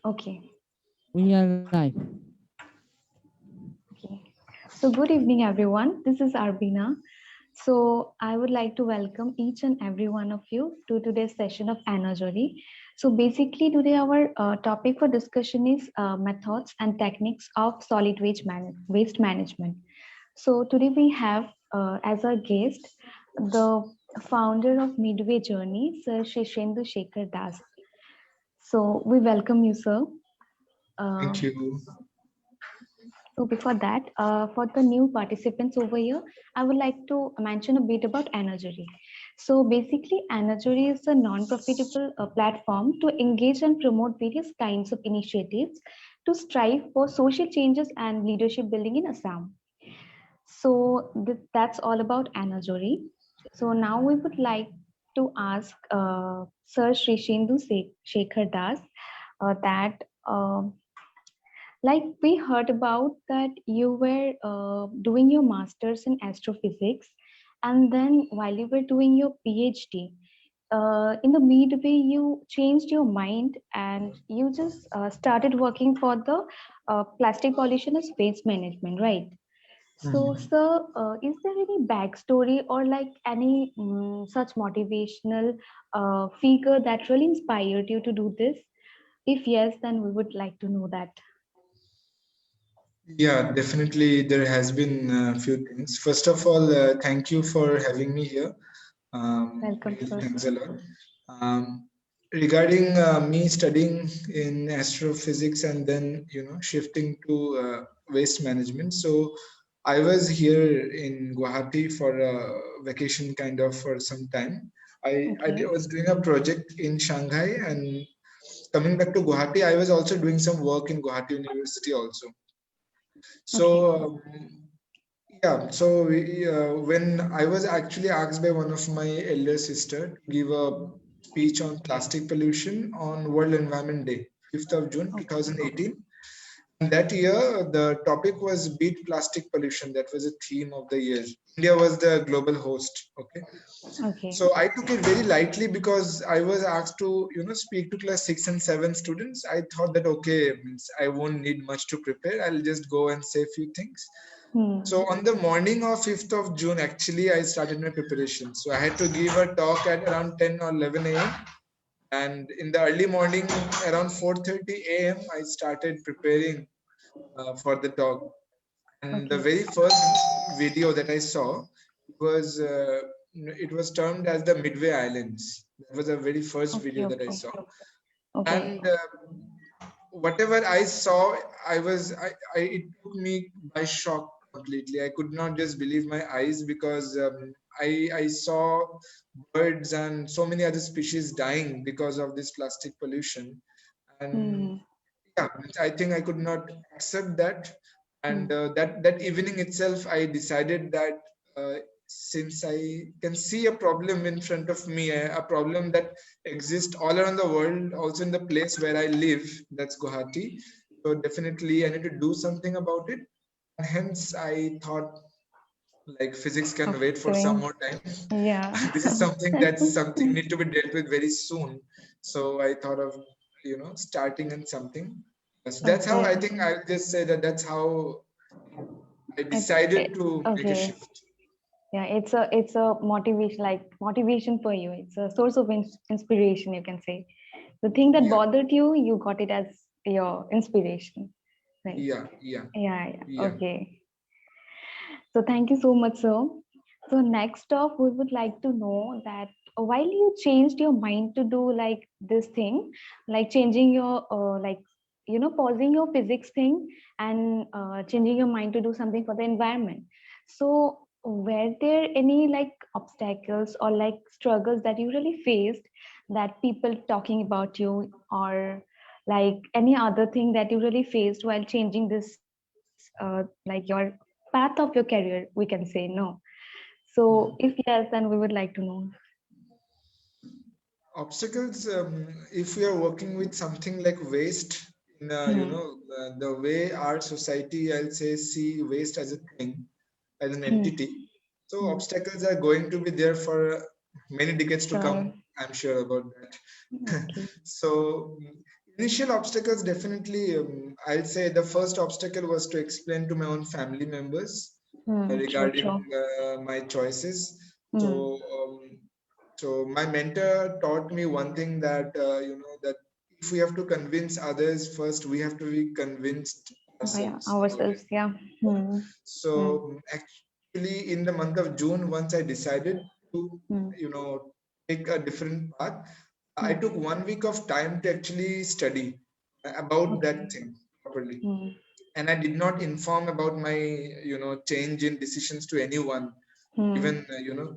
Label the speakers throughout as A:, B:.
A: Okay.
B: We are live.
A: Okay. So, good evening, everyone. This is Arbina. So, I would like to welcome each and every one of you to today's session of Energy. So, basically, today our topic for discussion is methods and techniques of solid waste management. So, today we have as our guest the founder of Midway Journey, Sir Shishendu Shekhar Das. So, we welcome you, sir. Uh,
C: Thank you.
A: So before that, for the new participants over here, I would like to mention a bit about Energy. So basically, Energy is a non-profitable platform to engage and promote various kinds of initiatives to strive for social changes and leadership building in Assam. So that's all about Energy. So now we would like to ask Sir Srishendu Shekhar Das that. Like we heard about that you were doing your masters in astrophysics, and then while you were doing your PhD, in the midway you changed your mind and you just started working for the plastic pollution as waste management, right? So,
C: Mhm.
A: sir, is there any backstory or like any such motivational figure that really inspired you to do this? If yes, then we would like to know that.
C: Yeah, definitely there has been a few things. First of all, thank you for having me here.
A: Welcome,
C: Really,
A: sir.
C: thanks a lot. Regarding me studying in astrophysics and then shifting to waste management. So I was here in Guwahati for a vacation kind of for some time.
A: Okay.
C: Was doing a project in Shanghai, and coming back to Guwahati, I was also doing some work in Guwahati University also.
A: Okay.
C: So yeah, so when I was actually asked by one of my elder sister to give a speech on plastic pollution on World Environment Day, 5th of June
A: Okay.
C: 2018. And that year, the topic was beat plastic pollution. That was a theme of the year. India was the global host. Okay.
A: Okay.
C: So I took it very lightly because I was asked to, speak to class 6 and 7 students. I thought that, okay, means I won't need much to prepare. I'll just go and say a few things.
A: Hmm.
C: So on the morning of 5th of June, actually, I started my preparation. So I had to give a talk at around 10 or 11 a.m. And in the early morning, around 4:30 a.m., I started preparing for the talk. And the
A: Okay.
C: very first video that I saw was it was termed as the Midway Islands. That was the very first
A: Okay.
C: video that I
A: Okay.
C: saw.
A: Okay.
C: And whatever I saw, I it took me by shock completely. I could not just believe my eyes because I saw birds and so many other species dying because of this plastic pollution. And
A: Hmm.
C: yeah, I think I could not accept that.
A: Hmm.
C: And that evening itself, I decided that since I can see a problem in front of me, a problem that exists all around the world, also in the place where I live, that's Guwahati. So definitely, I need to do something about it. And hence, I thought like physics can
A: Of
C: wait for some
A: doing.
C: more time.
A: Yeah.
C: This is something need to be dealt with very soon. So I thought of starting in something. So that's how
A: Okay.
C: I think I'll just say that that's how I
A: It,
C: decided to make a
A: okay.
C: shift.
A: Yeah. It's a motivation, like motivation for you. It's a source of inspiration. You can say the thing that
C: Yeah,
A: bothered you, you got it as your inspiration. Right.
C: yeah, yeah,
A: Yeah. Yeah.
C: yeah.
A: Okay. So thank you so much, sir. So next off, we would like to know that while you changed your mind to do like this thing, like changing your like pausing your physics thing and changing your mind to do something for the environment. So were there any like obstacles or like struggles that you really faced that people talking about you or like any other thing that you really faced while changing this like your path of your career, we can say no. So if
C: Mhm.
A: yes, then we would like to know.
C: Obstacles, if we are working with something like waste, in
A: Hmm.
C: the way our society, I'll say, see waste as a thing, as an
A: Hmm.
C: entity. So
A: Hmm.
C: obstacles are going to be there for many decades to
A: Sure.
C: come. I'm sure about that.
A: Okay.
C: So Initial obstacles, definitely, I'll say the first obstacle was to explain to my own family members
A: True,
C: regarding
A: true.
C: my choices.
A: Hmm.
C: So, so my mentor taught me one thing that that if we have to convince others first, we have to be convinced
A: Yeah,
C: ourselves about it.
A: ourselves. Yeah. Hmm. Hmm.
C: So actually, in the month of June, once I decided to,
A: Hmm.
C: take a different path, I
A: Hmm.
C: took 1 week of time to actually study about that
A: Okay.
C: thing properly.
A: Hmm.
C: And I did not inform about my, change in decisions to anyone,
A: Hmm.
C: even,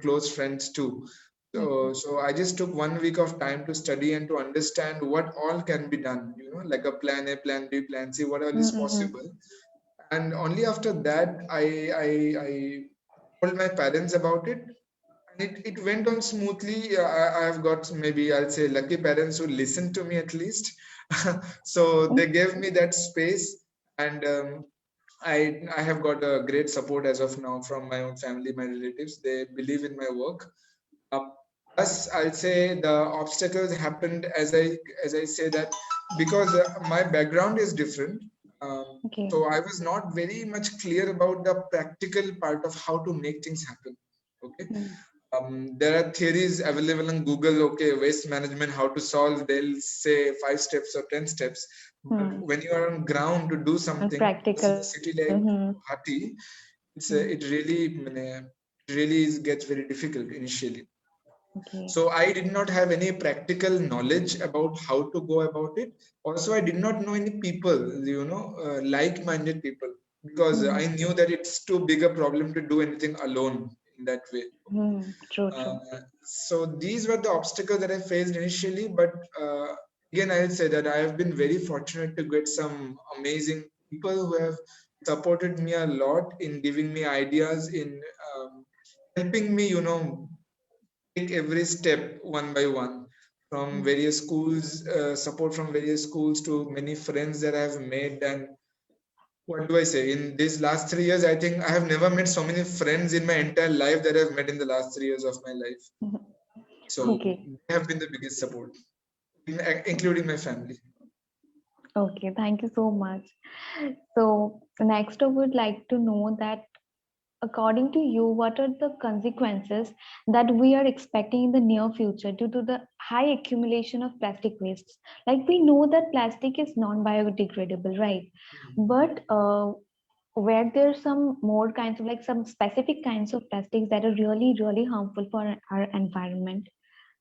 C: close friends too.
A: Okay.
C: So I just took 1 week of time to study and to understand what all can be done, like a plan A, plan B, plan C, what all is
A: Mm-hmm.
C: possible. And only after that I told my parents about it, and it went on smoothly. I've got, maybe I'll say, lucky parents who listened to me at least. So they gave me that space, and I have got a great support as of now from my own family, my relatives. They believe in my work. uh, Plus, I'll say the obstacles happened as I say that because my background is different.
A: Okay.
C: So I was not very much clear about the practical part of how to make things happen. Okay.
A: Hmm.
C: There are theories available on Google. Okay, waste management, how to solve. They'll say 5 steps or 10 steps. But
A: Hmm.
C: when you are on ground to do
A: And
C: something, in a
A: practical.
C: city like
A: Hmm.
C: Guwahati,
A: Hmm.
C: it really gets very difficult initially.
A: Okay.
C: So I did not have any practical knowledge about how to go about it. Also, I did not know any people, like-minded people, because
A: Hmm.
C: I knew that it's too big a problem to do anything alone in that way.
A: Hmm. True,
C: uh,
A: true.
C: so these were the obstacles that I faced initially, but again, I'll say that I have been very fortunate to get some amazing people who have supported me a lot in giving me ideas, in helping me, take every step one by one, from
A: Hmm.
C: various schools, support from various schools, to many friends that I have made. And what do I say? In these last 3 years, I think I have never met so many friends in my entire life that I've met in the last 3 years of my life. So
A: Okay.
C: they have been the biggest support, including my family.
A: Okay. Thank you so much. So next, I would like to know that according to you, what are the consequences that we are expecting in the near future due to the high accumulation of plastic wastes? Like we know that plastic is non-biodegradable, right? But where there's some more kinds of like some specific kinds of plastics that are really, really harmful for our environment.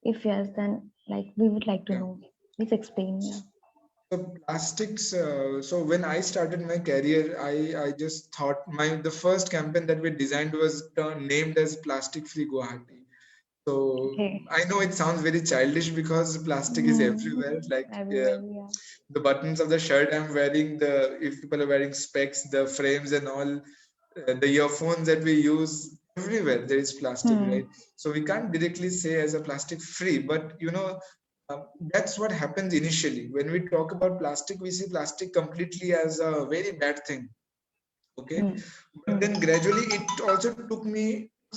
A: If yes, then like we would like to
C: Yeah.
A: know. Please explain. Yeah.
C: So plastics. So when I started my career, I just thought the first campaign that we designed was named as Plastic Free Guwahati. So
A: Okay.
C: I know it sounds very childish because plastic is
A: Hmm.
C: everywhere. Like,
A: Everywhere. Yeah.
C: the buttons of the shirt I'm wearing, if people are wearing specs, the frames and all, the earphones that we use, everywhere there is plastic,
A: Hmm.
C: right? So we can't directly say as a plastic free, but that's what happens initially. When we talk about plastic, we see plastic completely as a very bad thing. Okay.
A: Hmm.
C: But
A: Hmm.
C: then gradually it also took me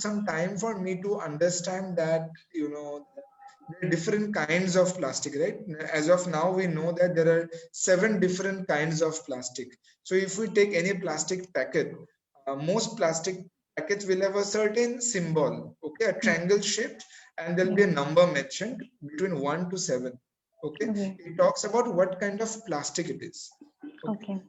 C: some time for me to understand that, there are different kinds of plastic, right? As of now, we know that there are 7 different kinds of plastic. So if we take any plastic packet, most plastic packets will have a certain symbol, okay, a
A: Hmm.
C: triangle shaped, and there'll be
A: Yeah.
C: a number mentioned between 1 to 7. Okay.
A: Okay.
C: It talks about what kind of plastic it is. Okay.
A: Okay.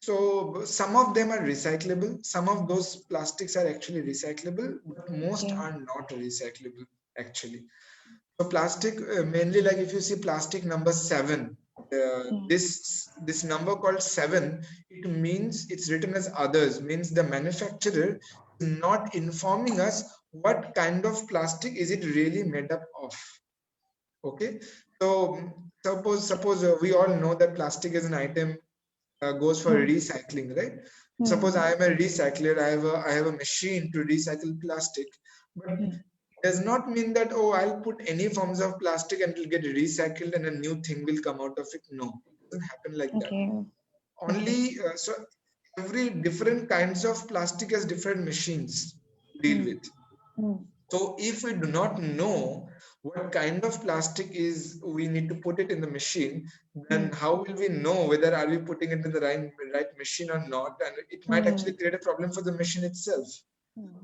C: So some of them are recyclable. Some of those plastics are actually recyclable, but most
A: Okay.
C: are not recyclable actually. So plastic, mainly, like if you see plastic number 7,
A: Hmm.
C: this number called 7, it means it's written as others, means the manufacturer is not informing us what kind of plastic is it really made up of. Okay. So suppose we all know that plastic is an item, goes for
A: Hmm.
C: recycling, right? Suppose
A: Hmm.
C: I am a recycler, I have a machine to recycle plastic, but
A: Hmm.
C: it does not mean that, oh, I'll put any forms of plastic and it'll get recycled and a new thing will come out of it. No, it doesn't happen like that.
A: Okay. Okay.
C: Only so every different kinds of plastic has different machines to deal
A: Hmm.
C: with.
A: Hmm.
C: So if we do not know what kind of plastic is we need to put it in the machine, then how will we know whether are we putting it in the right machine or not? And it might actually create a problem for the machine itself.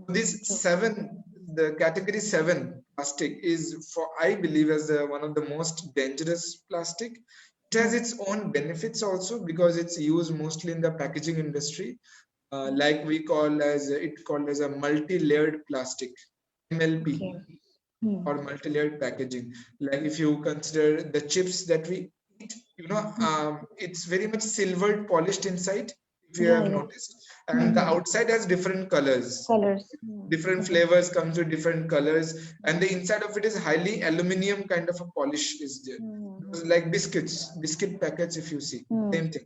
C: This
A: True.
C: seven, the category seven plastic is for, I believe, as one of the most dangerous plastic. It has its own benefits also because it's used mostly in the packaging industry, like we call as it called as a multi-layered plastic, MLP,
A: Okay. Hmm.
C: or multi-layered packaging. Like if you consider the chips that we eat, it's very much silvered, polished inside, if you
A: Yeah,
C: have
A: yeah.
C: noticed, and the outside has different colors,
A: Colors.
C: different
A: Okay.
C: flavors comes with different colors, and the inside of it is highly aluminum kind of a polish is there. Those like biscuit packets, if you see, same thing.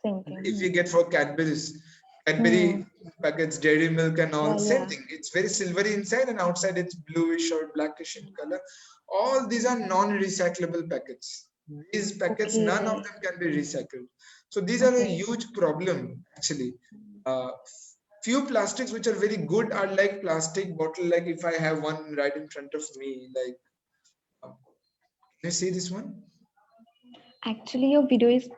A: Same
C: If
A: thing.
C: you get for Cadbury packets, Dairy Milk and all,
A: Yeah,
C: same
A: yeah.
C: thing. It's very silvery inside and outside it's bluish or blackish in color. All these are non-recyclable packets. These packets, none of
A: Okay.
C: them can be recycled. So these are a
A: Okay.
C: huge problem actually. Uh, Few plastics which are very good are like plastic bottle. Like if I have one right in front of me, like, can you see this one?
A: Actually, your video is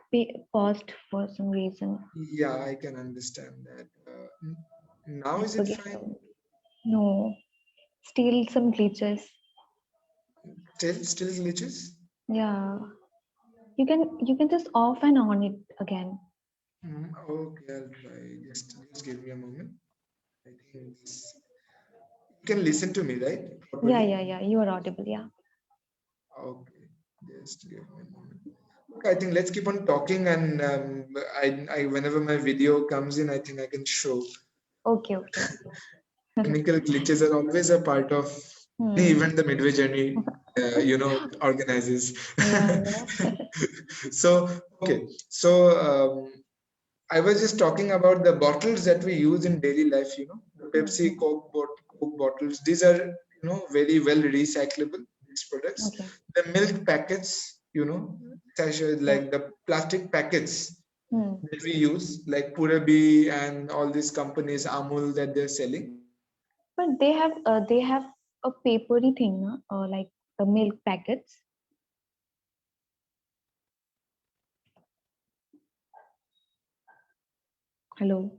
A: paused for some reason.
C: Yeah, I can understand that. Now
A: I
C: is it
A: forget.
C: fine?
A: No, still some glitches.
C: Still glitches?
A: Yeah, you can just off and on it again.
C: Okay, I'll try. Just give me a moment. I think this, you can listen to me, right?
A: Yeah,
C: Properly.
A: yeah, yeah. You are audible. Yeah.
C: Okay, just give me a moment. Okay, I think let's keep on talking, and whenever my video comes in, I think I can show.
A: Okay, okay.
C: Technical glitches are always a part of any
A: Hmm.
C: event the Midway Journey, organizes.
A: Yeah, yeah.
C: So, okay, so I was just talking about the bottles that we use in daily life, the Pepsi, Coke bottles. These are, very well recyclable, these products.
A: Okay.
C: The milk packets, sachets,
A: Yeah.
C: like the plastic packets
A: Hmm.
C: that we use, like Purabi and all these companies, Amul, that they're selling.
A: But they have a papery thing, no? Like the milk packets. Hello.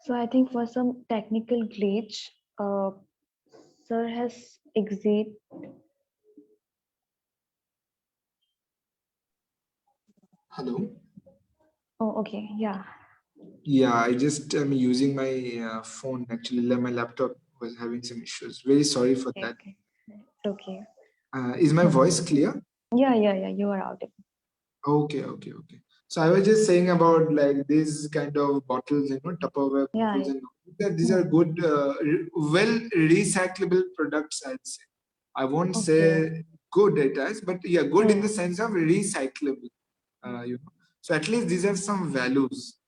A: So I think for some technical glitch, sir has exit.
C: Hello.
A: Oh, okay. Yeah.
C: Yeah, I just am using my phone. Actually, my laptop was having some issues. Very sorry for
A: Okay.
C: that.
A: Okay. It's okay.
C: Is my voice clear?
A: Yeah, yeah, yeah. You are audible.
C: Okay. So I was just saying about like these kind of bottles, Tupperware
A: Yeah.
C: bottles,
A: Yeah.
C: and all. These are
A: Hmm.
C: good, well recyclable products, I'd say. I won't
A: Okay.
C: say good it is, but yeah, good in
A: Hmm.
C: the sense of recyclable. So at least these are some values.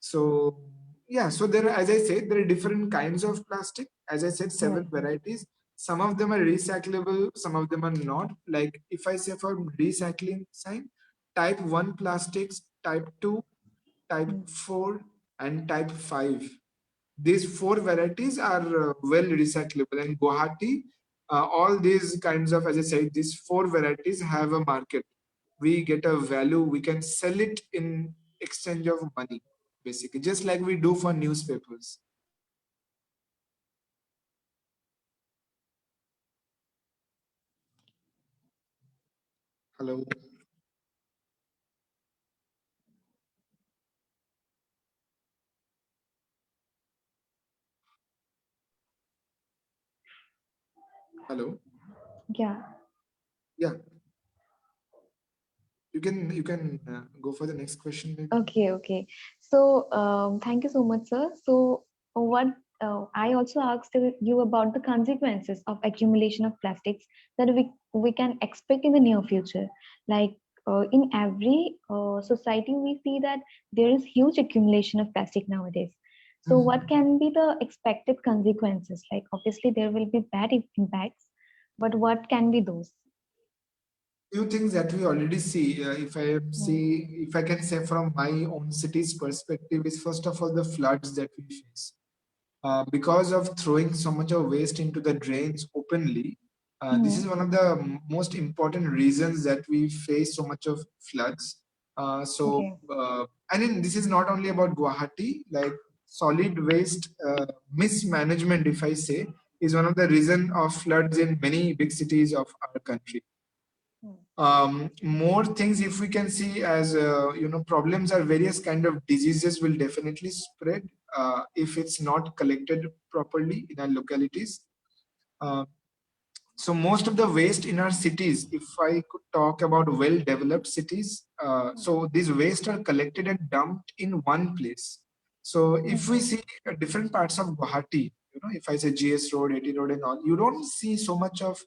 C: So yeah, so there are, as I said, there are different kinds of plastic. As I said,
A: Yes.
C: 7 varieties. Some of them are recyclable, some of them are not. Like if I say for recycling sign, type 1 plastics, type 2, type
A: Hmm.
C: 4, and type 5. These 4 varieties are well recyclable. And Guwahati, all these kinds of, as I said, these 4 varieties have a market. We get a value, we can sell it in exchange of money, basically, just like we do for newspapers. Hello. Hello.
A: Yeah.
C: Yeah, you can go for the next question maybe.
A: Okay, okay. So, thank you so much, sir. So, what I also asked you about the consequences of accumulation of plastics that we can expect in the near future. Like in every society, we see that there is huge accumulation of plastic nowadays. So, what
C: Mhm.
A: can be the expected consequences? Like, obviously, there will be bad impacts, but what can be those?
C: Few things that we already see,
A: Hmm.
C: if I can say from my own city's perspective, is first of all the floods that we face. Because of throwing so much of waste into the drains openly. This
A: Hmm.
C: is one of the most important reasons that we face so much of floods.
A: Okay.
C: I mean, this is not only about Guwahati, like solid waste mismanagement, if I say, is one of the reason of floods in many big cities of our country.
A: Hmm.
C: More things, if we can see as problems, are various kind of diseases will definitely spread if it's not collected properly in our localities. uh, so most of the waste in our cities, if I could talk about well developed cities, so these waste are collected and dumped in one place. So if we
A: Hmm.
C: see different parts of Guwahati, if I say GS Road, 80 Road and all, you don't see so much of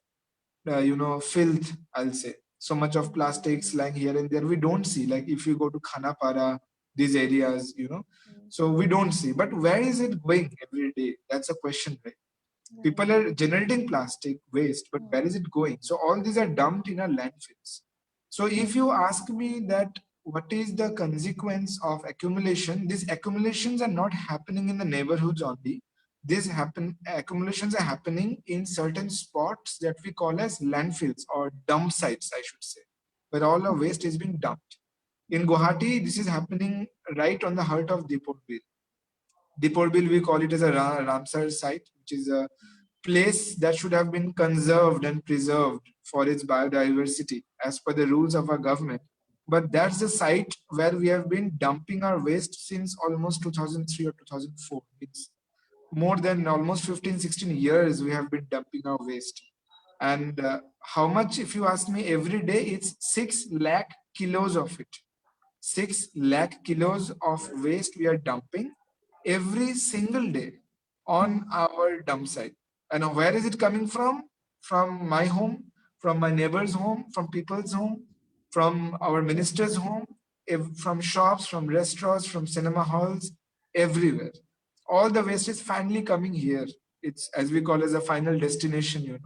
C: filth, I'll say. So much of plastics lying here and there, we don't see. Like if you go to Khanapara, these areas, so we don't see. But where is it going every day? That's a question, right?
A: Right.
C: People are generating plastic waste, but where is it going? So all these are dumped in our landfills. So if
A: Hmm.
C: you ask me that what is the consequence of accumulation, these accumulations are not happening in the neighborhoods only. These accumulations are happening in certain spots that we call as landfills or dump sites, I should say, where all our
A: Okay.
C: waste is being dumped. In Guwahati, this is happening right on the heart of Deepor Bill. Deepor Bill, we call it as a Ramsar site, which is a place that should have been conserved and preserved for its biodiversity as per the rules of our government. But that's the site where we have been dumping our waste since almost 2003 or 2004. It's more than almost 15, 16 years we have been dumping our waste. And how much, if you ask me, every day it's 6 lakh kilos of it. 6 lakh kilos of waste we are dumping every single day on
A: Hmm.
C: our dump site. And where is it coming from? From my home, from my neighbor's home, from people's home, from our minister's home, from shops, from restaurants, from cinema halls, everywhere. All the waste is finally coming here. It's, as we call, as a final destination,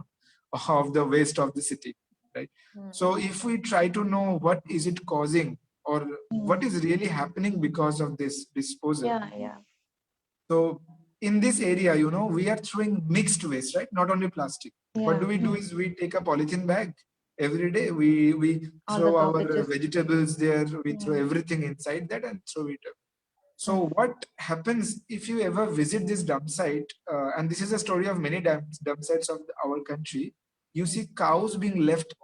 C: of the waste of the city, right? So if we try to know what is it causing, or what
A: Hmm.
C: is really happening because of this disposal.
A: Yeah, yeah.
C: So in this area, we are throwing mixed waste, right? Not only plastic. What do
A: Yeah.
C: we do is we take a polythene bag every day. We
A: All the
C: throw our
A: garbages.
C: vegetables there. We throw
A: Hmm.
C: everything inside that and throw it. So
A: Hmm.
C: what happens if you ever visit this dump site? And this is a story of many dump sites of our country. You see cows being left.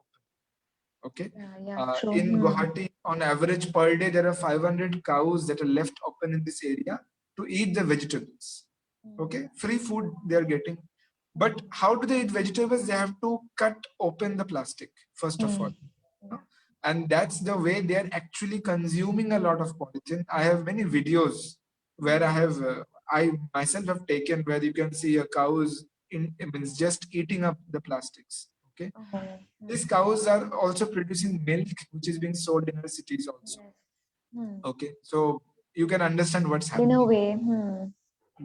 C: Okay.
A: Yeah, yeah, true.
C: In
A: Hmm.
C: Guwahati, on average per day, there are 500 cows that are left open in this area to eat the vegetables. Okay, free food they are getting. But how do they eat vegetables? They have to cut open the plastic, first of
A: Hmm.
C: all.
A: Yeah.
C: No? And that's the way they are actually consuming a lot of polythene. I have many videos where I myself have taken, where you can see a cows means just eating up the plastics. Okay,
A: Oh.
C: these
A: Hmm.
C: cows are also producing milk, which is being sold in our cities also.
A: Yes. Hmm.
C: Okay, so you can understand what's
A: In a
C: happening.
A: way. Hmm.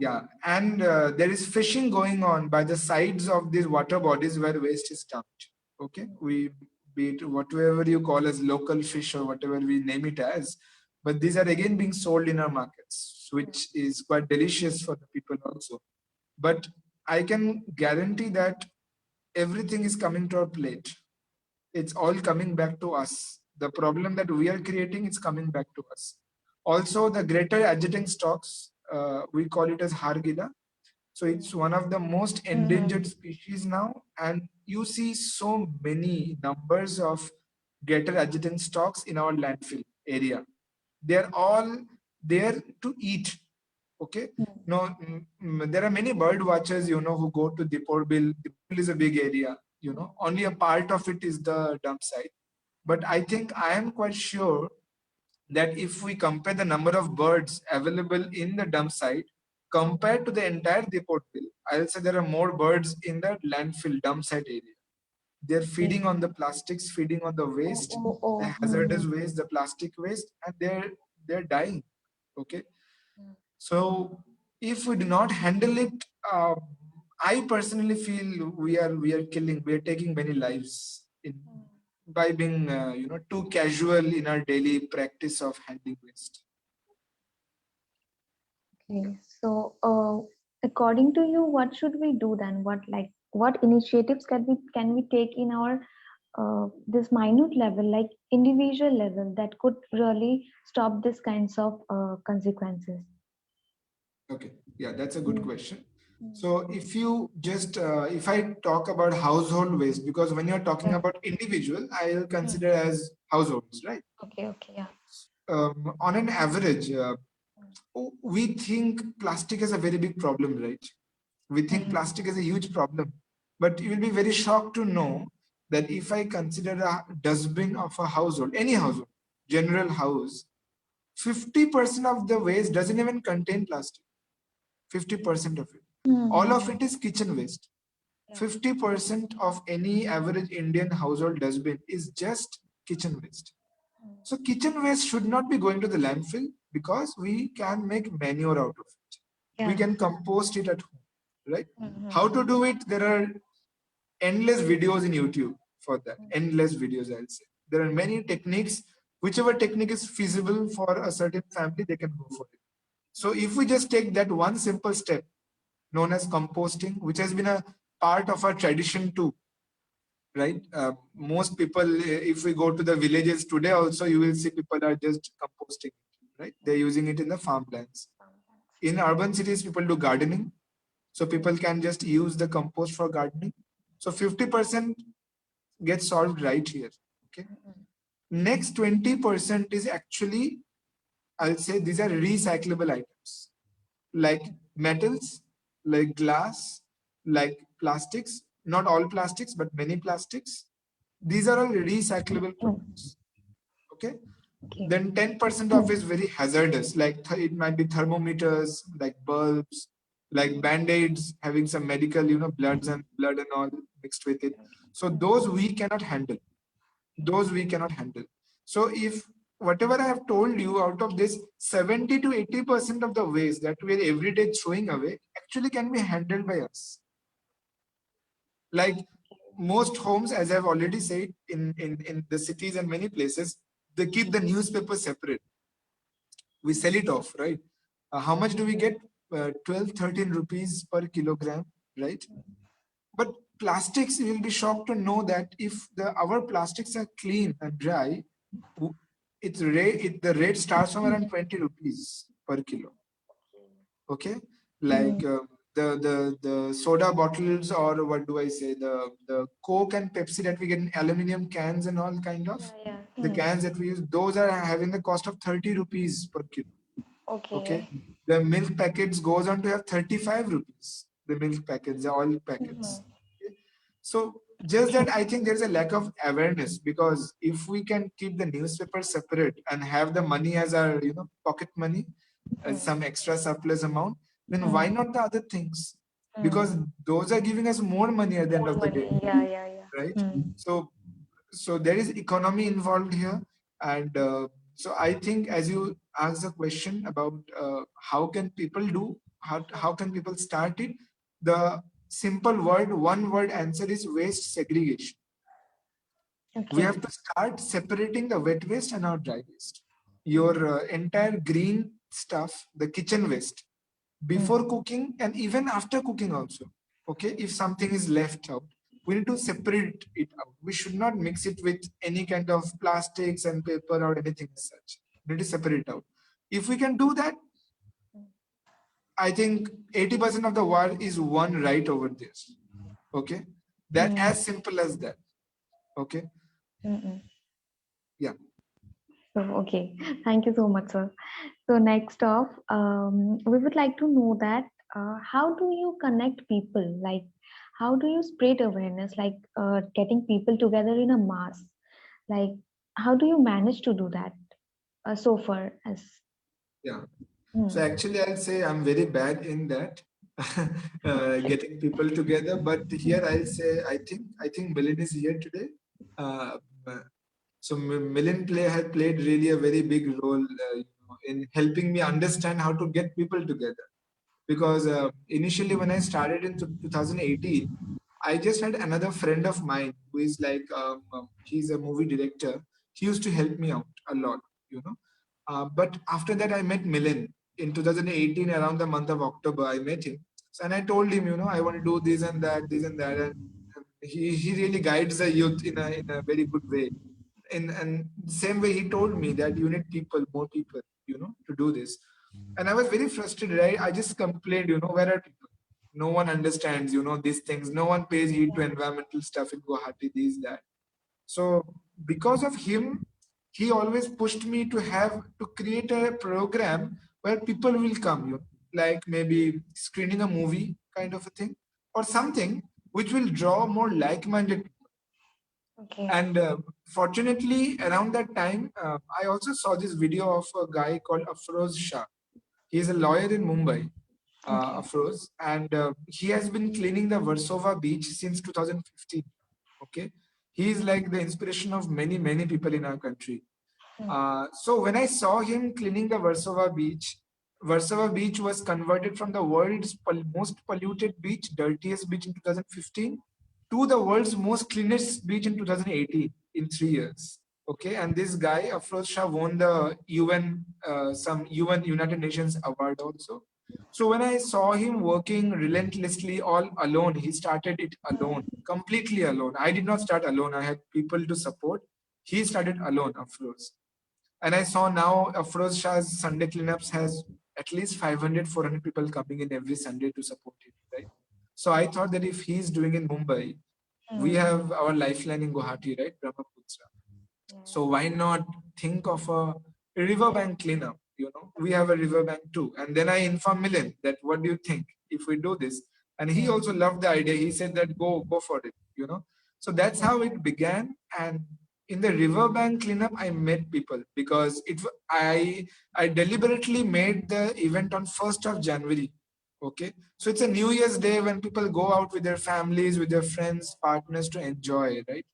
C: Yeah, and there is fishing going on by the sides of these water bodies where waste is dumped. Okay, we be it whatever you call as local fish or whatever we name it as, but these are again being sold in our markets, which is quite delicious for the people also. But I can guarantee that everything is coming to our plate. It's all coming back to us. The problem that we are creating is coming back to us. Also, the greater adjutant stocks, we call it as Hargila. So it's one of the most
A: Hmm.
C: endangered species now, and you see so many numbers of greater adjutant stocks in our landfill area. They're all there to eat. Okay.
A: Hmm.
C: No, there are many bird watchers, who go to Deepor Bill. Deepor Bill is a big area. only a part of it is the dump site. But I think I am quite sure that if we compare the number of birds available in the dump site compared to the entire depot bill, I'll say there are more birds in the landfill dump site area. They're feeding on the plastics, feeding on the waste, the hazardous waste, the plastic waste, and they're dying. Okay. So if we do not handle it, I personally feel we are taking many lives by being too casual in our daily practice of handling waste.
A: Okay, so according to you, what should we do then? What initiatives can we take in our this minute level, like individual level, that could really stop this kinds of consequences?
C: Okay, yeah, that's a good question. So if you just if I talk about household waste, because when you're talking about individual, I'll consider as households, right?
A: Okay, yeah.
C: On an average, we think plastic is a very big problem, right? We think plastic is a huge problem, but you will be very shocked to know that if I consider a dustbin of a household, any household, general house, 50% of the waste doesn't even contain plastic. 50% of it. All of it is kitchen waste. 50% of any average Indian household dustbin is just kitchen waste. So kitchen waste should not be going to the landfill because we can make manure out of it. We can compost it at home, right? How to do it? There are endless videos in YouTube for that. Endless videos, I'll say. There are many techniques. Whichever technique is feasible for a certain family, they can go for it. So if we just take that one simple step known as composting, which has been a part of our tradition too, right? Most people, if we go to the villages today also, you will see people are just composting, right? They're using it in the farmlands. In urban cities, people do gardening. So people can just use the compost for gardening. So 50% gets solved right here. Okay. Next 20% is actually, I'll say these are recyclable items like metals, like glass, like plastics, not all plastics, but many plastics. These are all recyclable products. Okay. Then 10% of is very hazardous, like it might be thermometers, like bulbs, like band-aids, having some medical, blood and all mixed with it. So those we cannot handle. Those we cannot handle. So if whatever I have told you, out of this 70 to 80% of the waste that we are every day throwing away actually can be handled by us. Like most homes, as I've already said, in the cities and many places, they keep the newspaper separate. We sell it off, right? How much do we get? 12, 13 rupees per kilogram, right? But plastics, you will be shocked to know that if our plastics are clean and dry, the rate starts from around 20 rupees per kilo. Okay, like the soda bottles, or what do I say, the Coke and Pepsi that we get in aluminum cans and all kind of the cans that we use, those are having the cost of 30 rupees per kilo. Okay, the milk packets goes on to have 35 rupees. The milk packets, the oil packets. Okay? So just that I think there's a lack of awareness, because if we can keep the newspaper separate and have the money as our pocket money, as some extra surplus amount, then why not the other things? Because those are giving us more money at the end of the day, right? So there is economy involved here, and so I think, as you asked the question about how can people do, how can people start it, the simple one word answer is waste segregation. We have to start separating the wet waste and our dry waste. Your entire green stuff, the kitchen waste, before cooking and even after cooking also. Okay, if something is left out, we need to separate it out. We should not mix it with any kind of plastics and paper or anything as such. We need to separate it out. If we can do that, I think 80% of the world is won right over there. Okay, that as simple as that. Okay. Yeah.
A: So, okay, thank you so much, sir. So next off, we would like to know that how do you connect people? Like, how do you spread awareness, like getting people together in a mass? Like, how do you manage to do that so far? As
C: Yeah. So
A: hmm,
C: actually, I'll say I'm very bad in that, getting people together. But here I'll say I think Milind is here today. Uh, so Milind had played really a very big role, in helping me understand how to get people together. Because initially when I started in 2018, I just had another friend of mine who is like, he's a movie director. He used to help me out a lot, you know. But after that, I met Milan in 2018 around the month of October. I met him, so, and I told him, I want to do this and that, and he really guides the youth in a very good way. And the same way he told me that you need people, more people, to do this. And I was very frustrated. I just complained, where are people? No one understands, these things. No one pays heed to environmental stuff in Guwahati, these, that. So because of him, he always pushed me to create a program where people will come, like maybe screening a movie kind of a thing, or something which will draw more like-minded people.
A: okay,
C: And fortunately, around that time, I also saw this video of a guy called Afroz Shah. He's a lawyer in Mumbai,
A: okay,
C: Afroz, and he has been cleaning the Versova beach since 2015. Okay, he is like the inspiration of many, many people in our country.
A: hmm,
C: So when I saw him cleaning the Versova Beach was converted from the world's most polluted beach, dirtiest beach in 2015, to the world's most cleanest beach in 2018 in 3 years. Okay, and this guy, Afroz Shah, won the some UN United Nations award also. So when I saw him working relentlessly all alone, he started it alone, completely alone. I did not start alone. I had people to support. He started alone, Afroz. And I saw now Afroz Shah's Sunday cleanups has at least 500, 400 people coming in every Sunday to support him, right? So I thought that if he's doing in Mumbai, we
A: hmm,
C: have our lifeline in Guwahati, right? Brahmaputra.
A: yeah,
C: So why not think of a riverbank cleanup? We have a riverbank too. And then I informed Milan that what do you think if we do this? And he
A: hmm,
C: also loved the idea. He said that go for it. So that's
A: yeah,
C: how it began. And in the riverbank cleanup, I met people because I deliberately made the event on 1st of January. Okay. So it's a New Year's Day when people go out with their families, with their friends, partners to enjoy, right?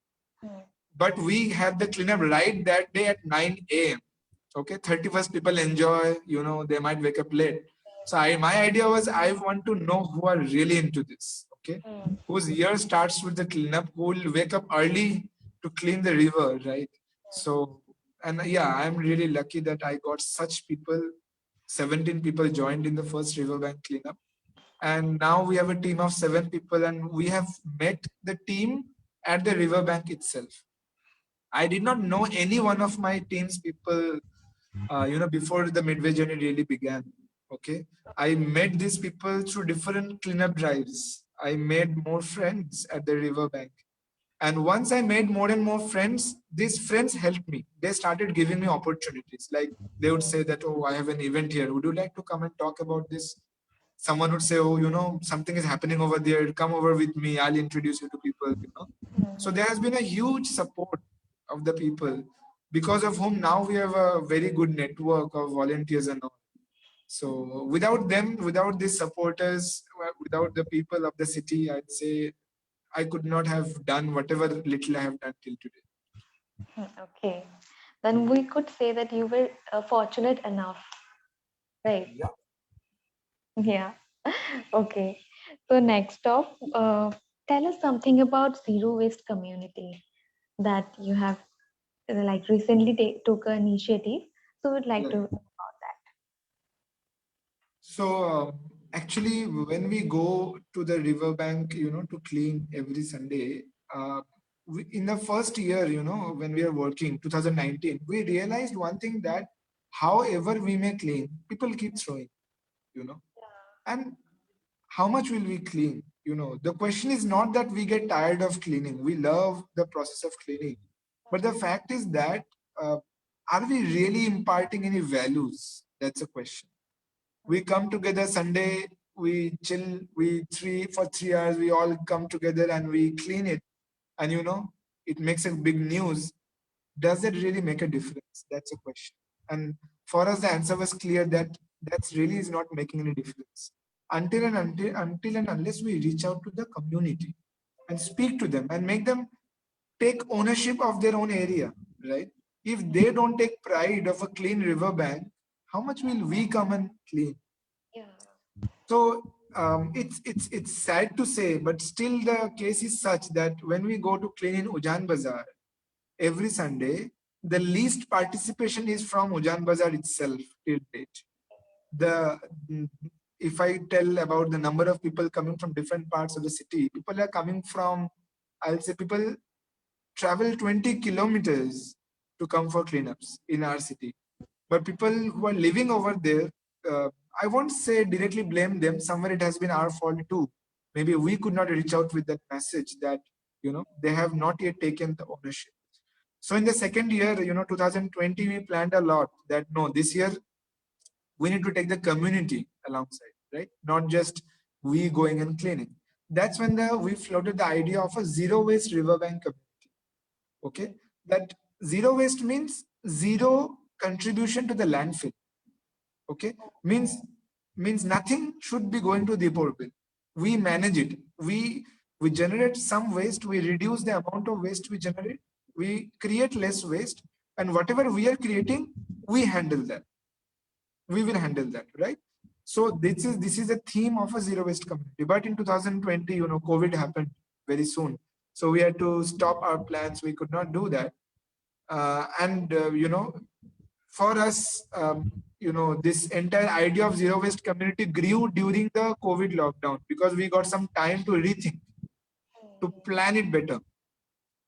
A: hmm,
C: But we had the cleanup right that day at 9 a.m. Okay, 31st people enjoy, they might wake up late. So my idea was I want to know who are really into this, okay,
A: hmm,
C: whose year starts with the cleanup, who will wake up early to clean the river, right? So, and yeah, I'm really lucky that I got such people. 17 people joined in the first riverbank cleanup, and now we have a team of 7 people, and we have met the team at the riverbank itself. I did not know any one of my team's people, before the Midway journey really began. Okay. I met these people through different cleanup drives. I made more friends at the riverbank. And once I made more and more friends, these friends helped me. They started giving me opportunities. Like they would say that, oh, I have an event here. Would you like to come and talk about this? Someone would say, oh, something is happening over there. Come over with me. I'll introduce you to people. So
A: hmm,
C: there has been a huge support of the people because of whom now we have a very good network of volunteers and all. So without them, without these supporters, without the people of the city, I'd say I could not have done whatever little I have done till today.
A: hmm, okay. Then we could say that you were fortunate enough, right?
C: Yeah.
A: Yeah. Okay. So next up, tell us something about zero waste community that you have like recently took an initiative. So we'd like to
C: Right.
A: know about that.
C: So actually, when we go to the riverbank, to clean every Sunday, in the first year, when we are working, 2019, we realized one thing that however we may clean, people keep throwing, you know, and how much will we clean? The question is not that we get tired of cleaning. We love the process of cleaning, but the fact is that uh, are we really imparting any values? That's a question. We come together Sunday. we chill, for 3 hours, we all come together and we clean it, and it makes a big news. Does it really make a difference? That's a question. And for us, the answer was clear that that's really is not making any difference until and unless we reach out to the community and speak to them and make them take ownership of their own area, right? If they don't take pride of a clean riverbank, how much will we come and clean?
A: Yeah.
C: So it's sad to say, but still the case is such that when we go to clean in Ujan Bazaar every Sunday, the least participation is from Ujan Bazaar itself till date. The if I tell about the number of people coming from different parts of the city, people are coming from, I'll say people travel 20 kilometers to come for cleanups in our city. But people who are living over there, I won't say directly blame them. Somewhere it has been our fault too. Maybe we could not reach out with that message that, they have not yet taken the ownership. So in the second year, 2020, we planned a lot that no, this year we need to take the community alongside, right? Not just we going and cleaning. That's when we floated the idea of a zero waste riverbank community. Okay, that zero waste means zero contribution to the landfill. Okay, means nothing should be going to the Deepor bin. We manage it. We generate some waste. We reduce the amount of waste we generate. We create less waste, and whatever we are creating, we handle that. We will handle that, right? So this is a theme of a zero waste community. But in 2020, COVID happened very soon, so we had to stop our plans. We could not do that, and for us, this entire idea of zero waste community grew during the COVID lockdown because we got some time to rethink, to plan it better.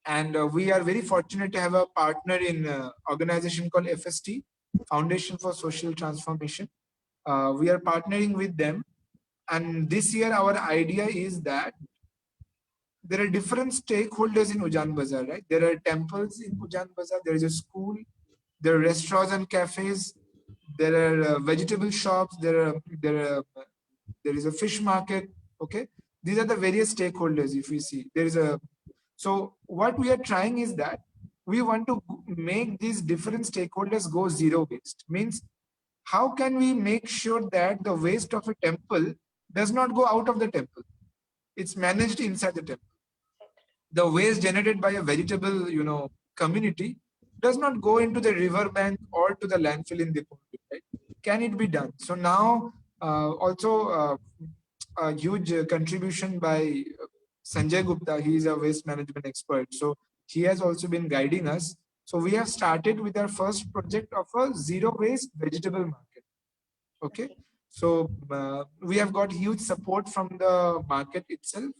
C: And we are very fortunate to have a partner in organization called FST, Foundation for Social Transformation. We are partnering with them. And this year, our idea is that there are different stakeholders in Ujan Bazaar, right? There are temples in Ujan Bazaar, there is a school, there are restaurants and cafes, there are vegetable shops, there is a fish market. Okay, these are the various stakeholders. If we see, so what we are trying is that we want to make these different stakeholders go zero waste. Means, how can we make sure that the waste of a temple does not go out of the temple? It's managed inside the temple. The waste generated by a vegetable, community does not go into the riverbank or to the landfill in the port, right? Can it be done? So now, also a huge contribution by Sanjay Gupta. He is a waste management expert. So he has also been guiding us. So we have started with our first project of a zero waste vegetable market. Okay. So we have got huge support from the market itself.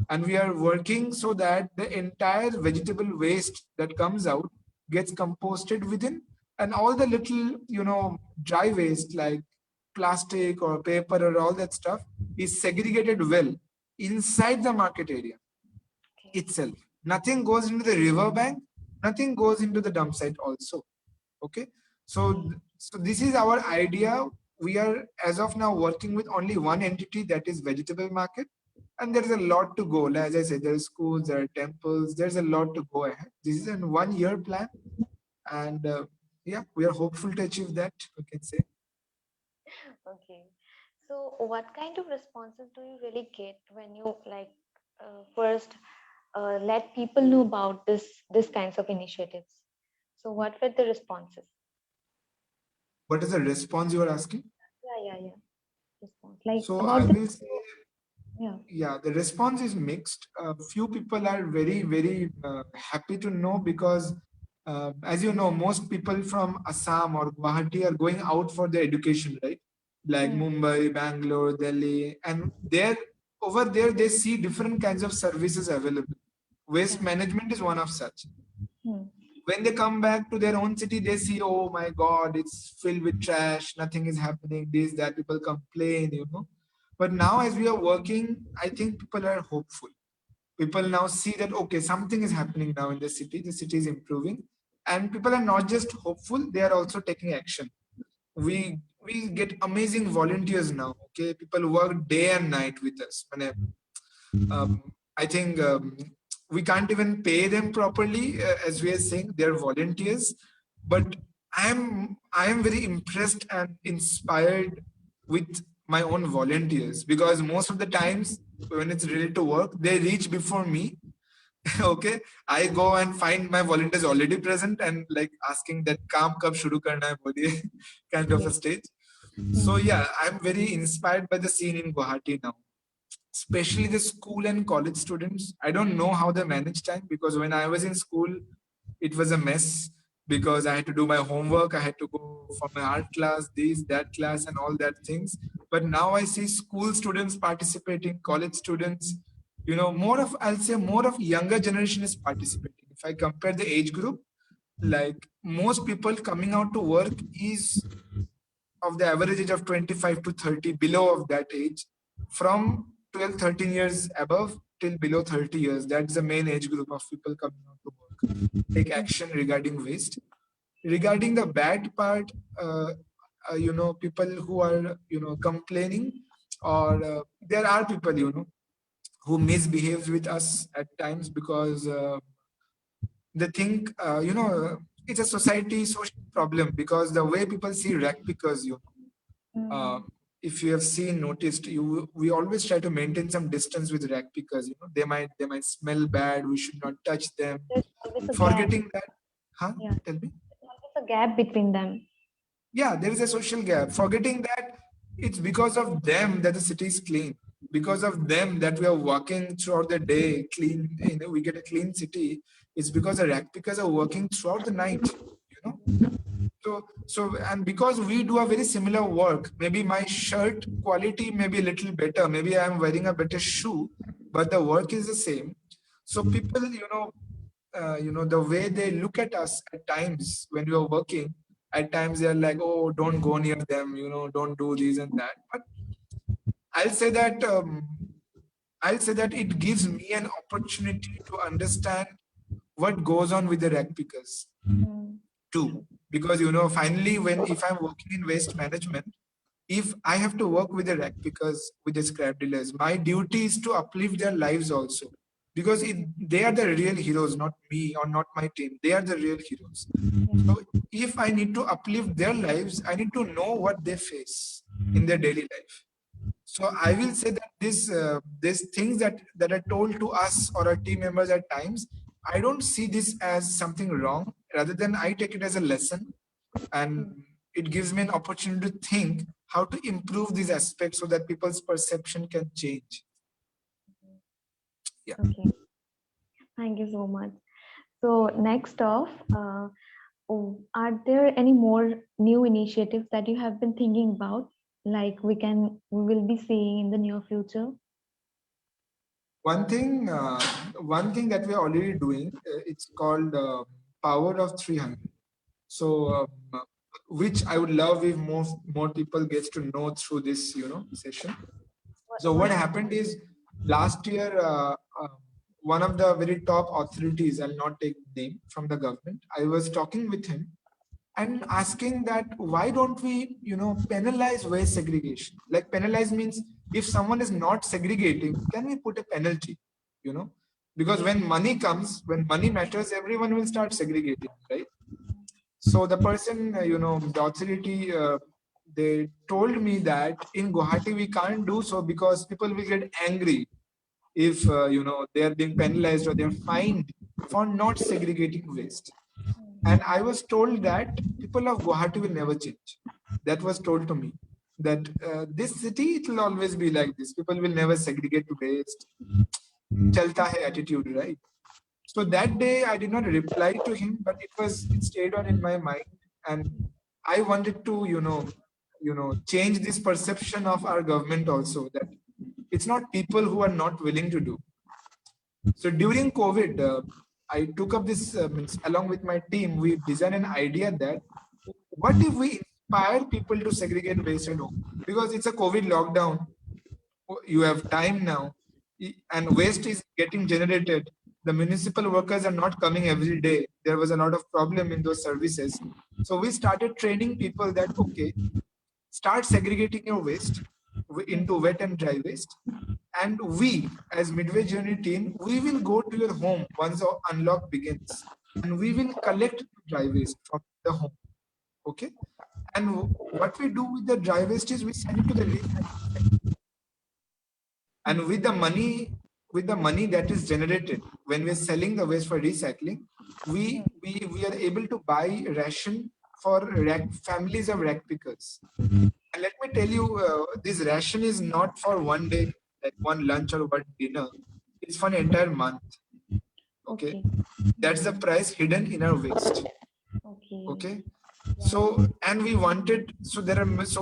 C: And we are working so that the entire vegetable waste that comes out gets composted within, and all the little, dry waste like plastic or paper or all that stuff is segregated well inside the market area itself. Nothing goes into the riverbank, nothing goes into the dump site also. Okay. So this is our idea. We are as of now working with only one entity, that is vegetable market. And there's a lot to go. As I said, there are schools, there are temples, there's a lot to go ahead. This is a 1 year plan. And yeah, we are hopeful to achieve that, we can say.
A: Okay. So what kind of responses do you really get when you first let people know about this kinds of initiatives? So what were the responses?
C: What is the response you are asking?
A: Yeah. Response. Like
C: So
A: about
C: I
A: the
C: will say,
A: yeah.
C: the response is mixed. Few people are very, very happy to know because, as you know, most people from Assam or Guwahati are going out for their education, right? Like Mumbai, Bangalore, Delhi, and over there they see different kinds of services available. Waste management is one of such. When they come back to their own city, they see, oh my God, it's filled with trash, nothing is happening, this, that, people complain. But now as we are working, I think people are hopeful. People now see that, okay, something is happening now in the city is improving. And people are not just hopeful, they are also taking action. We we get amazing volunteers now. Okay, people work day and night with us. I think we can't even pay them properly, as we are saying, they're volunteers. But I am very impressed and inspired with my own volunteers, because most of the times when it's related to work, they reach before me. Okay, I go and find my volunteers already present and like asking that काम कब शुरू करना है बोलिए kind of a stage. So yeah, I'm very inspired by the scene in Guwahati now, especially the school and college students. I don't know how they manage time, because when I was in school, it was a mess, because I had to do my homework, I had to go for my art class, this, that class, and all that things. But now I see school students participating, college students, more of, I'll say more of younger generation is participating. If I compare the age group, like most people coming out to work is of the average age of 25 to 30, below of that age, from 12, 13 years above till below 30 years. That's the main age group of people coming out to work, take action regarding waste. Regarding the bad part, people who are, complaining, or there are people, who misbehaves with us at times, because they think, it's a society social problem, because the way people see rag pickers, if you have noticed, we always try to maintain some distance with rag pickers. They might smell bad. We should not touch them.
A: There's always a
C: Forgetting
A: gap.
C: that, huh?
A: Yeah.
C: Tell me.
A: There's always a gap between them.
C: Yeah, there is a social gap. Forgetting that it's because of them that the city is clean. Because of them that we are walking throughout the day clean. We get a clean city. It's because the rag pickers are working throughout the night. And because we do a very similar work, maybe my shirt quality may be a little better, maybe I'm wearing a better shoe, but the work is the same. So people, the way they look at us at times when we are working, at times they're like, oh, don't go near them, don't do this and that. But I'll say that it gives me an opportunity to understand what goes on with the rag pickers too. Because finally, if I'm working in waste management, if I have to work with the rag pickers, with the scrap dealers, my duty is to uplift their lives also, because they are the real heroes, not me or not my team. They are the real heroes. So if I need to uplift their lives, I need to know what they face in their daily life. So I will say that these things that are told to us or our team members at times, I don't see this as something wrong. Rather than I take it as a lesson, and it gives me an opportunity to think how to improve these aspects so that people's perception can change. Yeah.
A: Okay. Thank you so much. So next off, are there any more new initiatives that you have been thinking about, like we will be seeing in the near future?
C: One thing that we are already doing, it's called Power of 300. So, which I would love if more people gets to know through this, session. So what happened is, last year, one of the very top authorities, I'll not take name, from the government, I was talking with him and asking that why don't we, penalize waste segregation? Like, penalize means if someone is not segregating, can we put a penalty? Because when money comes, when money matters, everyone will start segregating, right? So the person, the authority, they told me that in Guwahati we can't do so, because people will get angry if they are being penalized or they're fined for not segregating waste. And I was told that people of Guwahati will never change. That was told to me, that this city, it will always be like this. People will never segregate waste. Chalta hai attitude, right? So that day I did not reply to him, but it stayed on in my mind, and I wanted to change this perception of our government also, that it's not people who are not willing to do. So during COVID, I took up this along with my team. We designed an idea that what if we inspire people to segregate waste at home, because it's a COVID lockdown. You have time now, and waste is getting generated. The municipal workers are not coming every day. There was a lot of problem in those services. So we started training people that, okay,
D: start segregating your waste into wet and dry waste. And we, as Midway Journey team, we will go to your home once the unlock begins, and we will collect dry waste from the home. Okay. And what we do with the dry waste is we send it to the recycling center. And with the money that is generated when we're selling the waste for recycling, we are able to buy ration for families of rag pickers. And let me tell you, this ration is not for one day, like one lunch or one dinner. It's for an entire month. Okay. That's the price hidden in our waste. Okay. So, and we wanted, so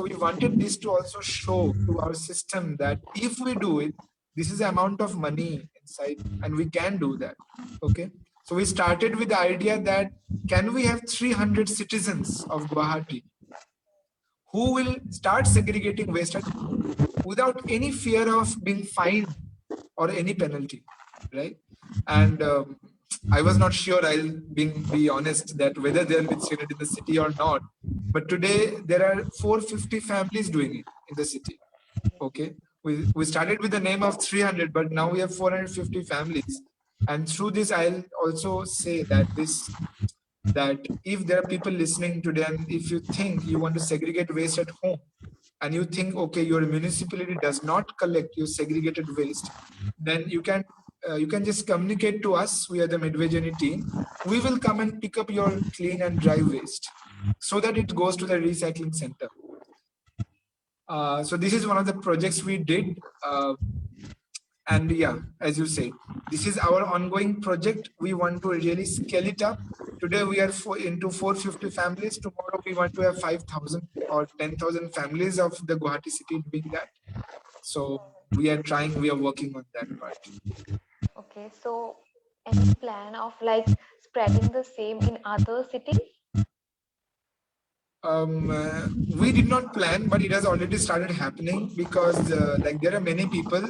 D: we wanted this to also show to our system that if we do it, this is the amount of money inside, and we can do that. Okay. So we started with the idea that can we have 300 citizens of Guwahati who will start segregating waste without any fear of being fined or any penalty, right? And I was not sure, I'll be honest, that whether they'll be treated in the city or not. But today there are 450 families doing it in the city. Okay, we started with the name of 300, but now we have 450 families. And through this, I'll also say that if there are people listening today, and if you think you want to segregate waste at home, and you think, okay, your municipality does not collect your segregated waste, then you can just communicate to us. We are the Midway Journey team. We will come and pick up your clean and dry waste so that it goes to the recycling center. So this is one of the projects we did. And yeah, as you say, this is our ongoing project. We want to really scale it up. Today we are into 450 families. Tomorrow we want to have 5,000 or 10,000 families of the Guwahati city doing that. So we are working on that part.
A: Okay, so any plan of like spreading the same in other cities?
D: We did not plan, but it has already started happening because like there are many people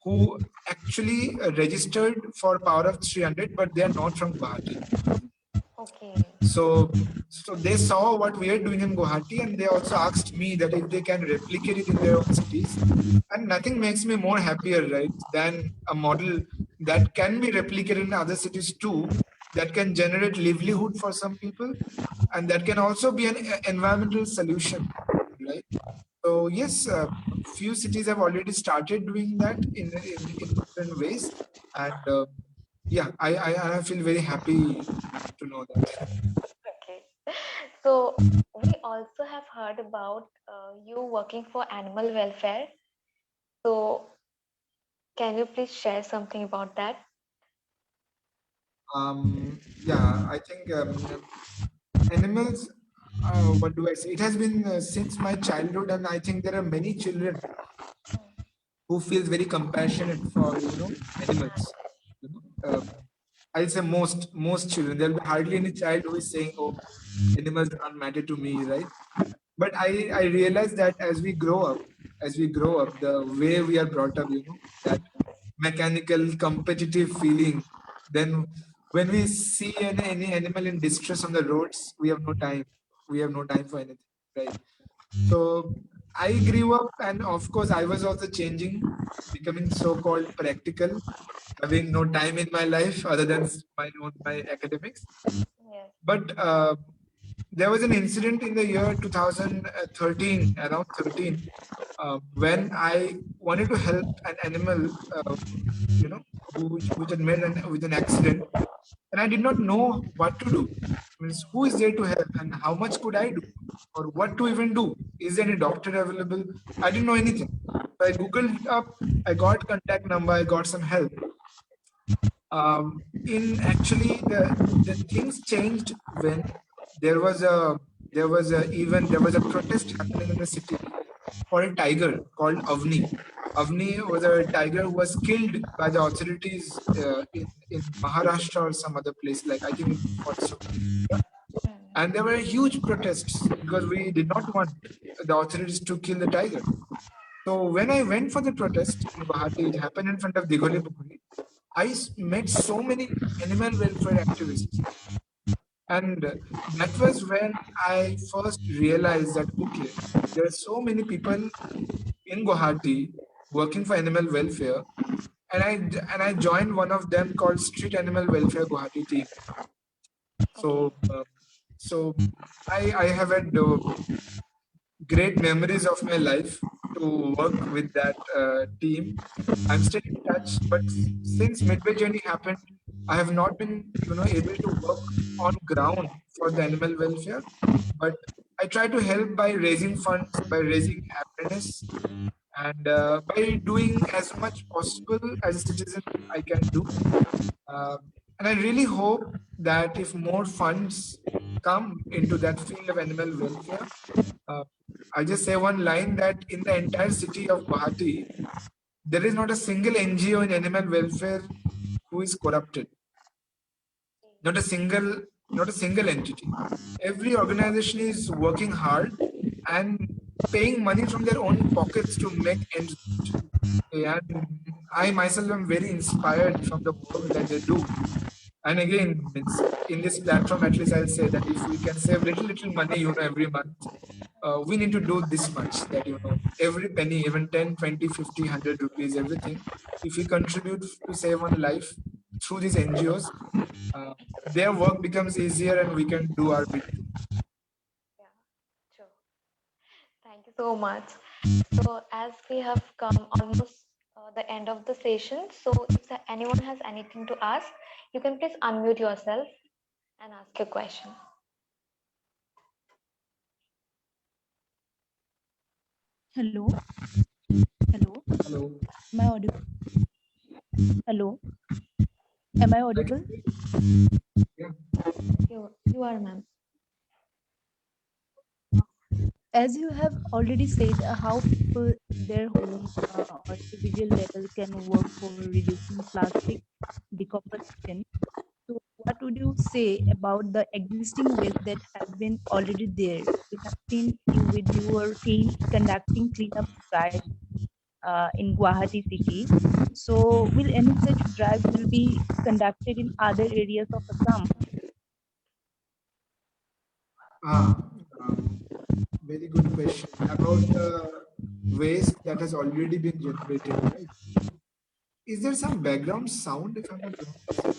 D: who actually registered for Power of 300, but they are not from Guwahati.
A: Okay.
D: So they saw what we are doing in Guwahati, and they also asked me that if they can replicate it in their own cities. And nothing makes me more happier, right, than a model that can be replicated in other cities too, that can generate livelihood for some people, and that can also be an environmental solution, right? So yes, few cities have already started doing that in different ways, and yeah, I feel very happy to know that.
A: Okay. So we also have heard about you working for animal welfare. So can you please share something about that?
D: Yeah, I think animals, what do I say? It has been since my childhood, and I think there are many children who feel very compassionate for animals. You know, I'll say most children. There'll be hardly any child who is saying, "Oh, animals do not matter to me," right? But I realize that as we grow up, the way we are brought up, that mechanical competitive feeling, then when we see any animal in distress on the roads, we have no time. We have no time for anything, right? So I grew up, and of course, I was also changing, becoming so-called practical, having no time in my life other than my academics.
A: Yes.
D: But there was an incident in the year 2013, around 13, when I wanted to help an animal, who had met with an accident, and I did not know what to do. Means who is there to help, and how much could I do, or what to even do? Is there any doctor available? I didn't know anything. So I googled up. I got contact number. I got some help. In actually the things changed when there was a protest happening in the city for a tiger called Avni. Avni was a tiger who was killed by the authorities in Maharashtra or some other place, like I think also. And there were huge protests because we did not want the authorities to kill the tiger. So when I went for the protest in Guwahati, it happened in front of Digholi Pukhuri. I met so many animal welfare activists, And that was when I first realized that, okay, there are so many people in Guwahati working for animal welfare, and I joined one of them called Street Animal Welfare Guwahati team.
A: Okay.
D: So so I have had great memories of my life to work with that team. I'm still in touch, but since Midway Journey happened, I have not been, able to work on ground for the animal welfare. But I try to help by raising funds, by raising awareness, and by doing as much possible as a citizen I can do. And I really hope that if more funds come into that field of animal welfare, uh, I'll just say one line that in the entire city of Guwahati, there is not a single NGO in animal welfare who is corrupted. Not a single, not a single entity. Every organization is working hard and paying money from their own pockets to make ends meet. And I myself am very inspired from the work that they do. And again, it's in this platform, at least I'll say that if we can save little money, every month, we need to do this much, that, every penny, even 10, 20, 50, 100 rupees, everything, if we contribute to save one life through these NGOs, uh, their work becomes easier and we can do our bit too.
A: Yeah, sure. Thank you so much. So, as we have come almost the end of the session, so if anyone has anything to ask, you can please unmute yourself and ask your question.
E: Hello. Hello.
D: Hello.
E: Am I audible? Hello. Am I
D: I can
E: audible?
D: hear you. Yeah.
A: You are, ma'am.
E: As you have already said, how people in their home or individual level can work for reducing plastic decomposition. So, what would you say about the existing waste that has been already there? We have seen you with your team conducting cleanup drive in Guwahati city. So, will any such drive will be conducted in other areas of Assam?
D: Ah, very good question about the waste that has already been generated, right? Is there some background sound, if I'm not wrong?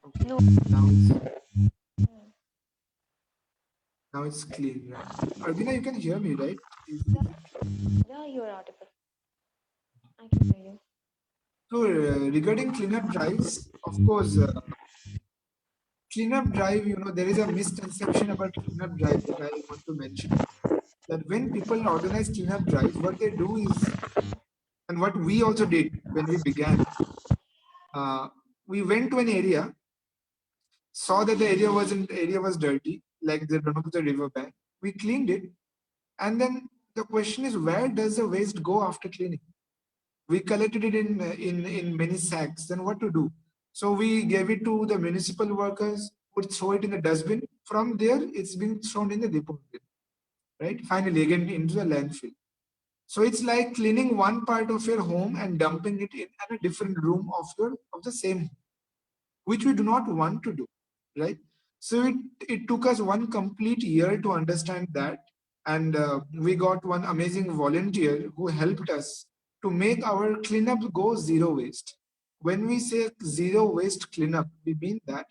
D: Okay,
A: No.
D: now it's clean, right? Arvina, you can hear me, right? Is it
A: Yeah, you are audible. I can hear you.
D: so? Regarding cleanup drives, of course, cleanup drive. There is a misconception about cleanup drive that I want to mention. That when people organize cleanup drives, what they do is, and what we also did when we began, we went to an area, saw that the area was dirty, like the Brahmaputra river bank. We cleaned it, and then the question is, where does the waste go after cleaning? We collected it in many sacks. Then what to do? So we gave it to the municipal workers, would throw it in the dustbin. From there, it's being thrown in the depot bin, right? Finally, again into the landfill. So it's like cleaning one part of your home and dumping it in a different room of the same home, which we do not want to do, right? So it took us one complete year to understand that, and we got one amazing volunteer who helped us to make our cleanup go zero waste. When we say zero waste cleanup, we mean that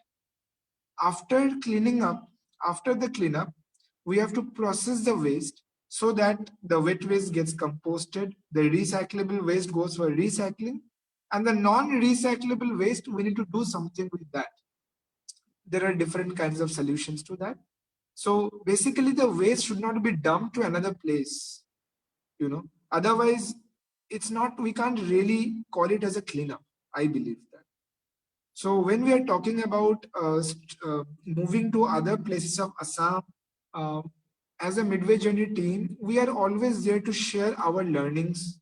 D: after cleaning up, after the cleanup, we have to process the waste so that the wet waste gets composted, the recyclable waste goes for recycling, and the non-recyclable waste, we need to do something with that. There are different kinds of solutions to that. So basically, the waste should not be dumped to another place, Otherwise, it's not, we can't really call it as a cleanup, I believe that. So when we are talking about moving to other places of Assam, uh, as a Midway Journey team, we are always there to share our learnings,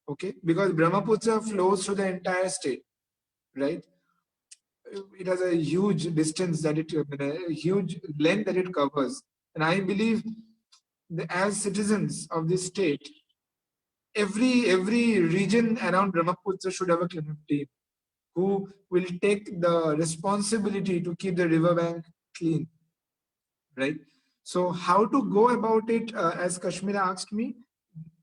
D: okay? Because Brahmaputra flows through the entire state, right? It has a huge distance that a huge length that it covers. And I believe that as citizens of this state, every region around Brahmaputra should have a cleanup team. who will take the responsibility to keep the riverbank clean, right? So how to go about it, as Kashmira asked me,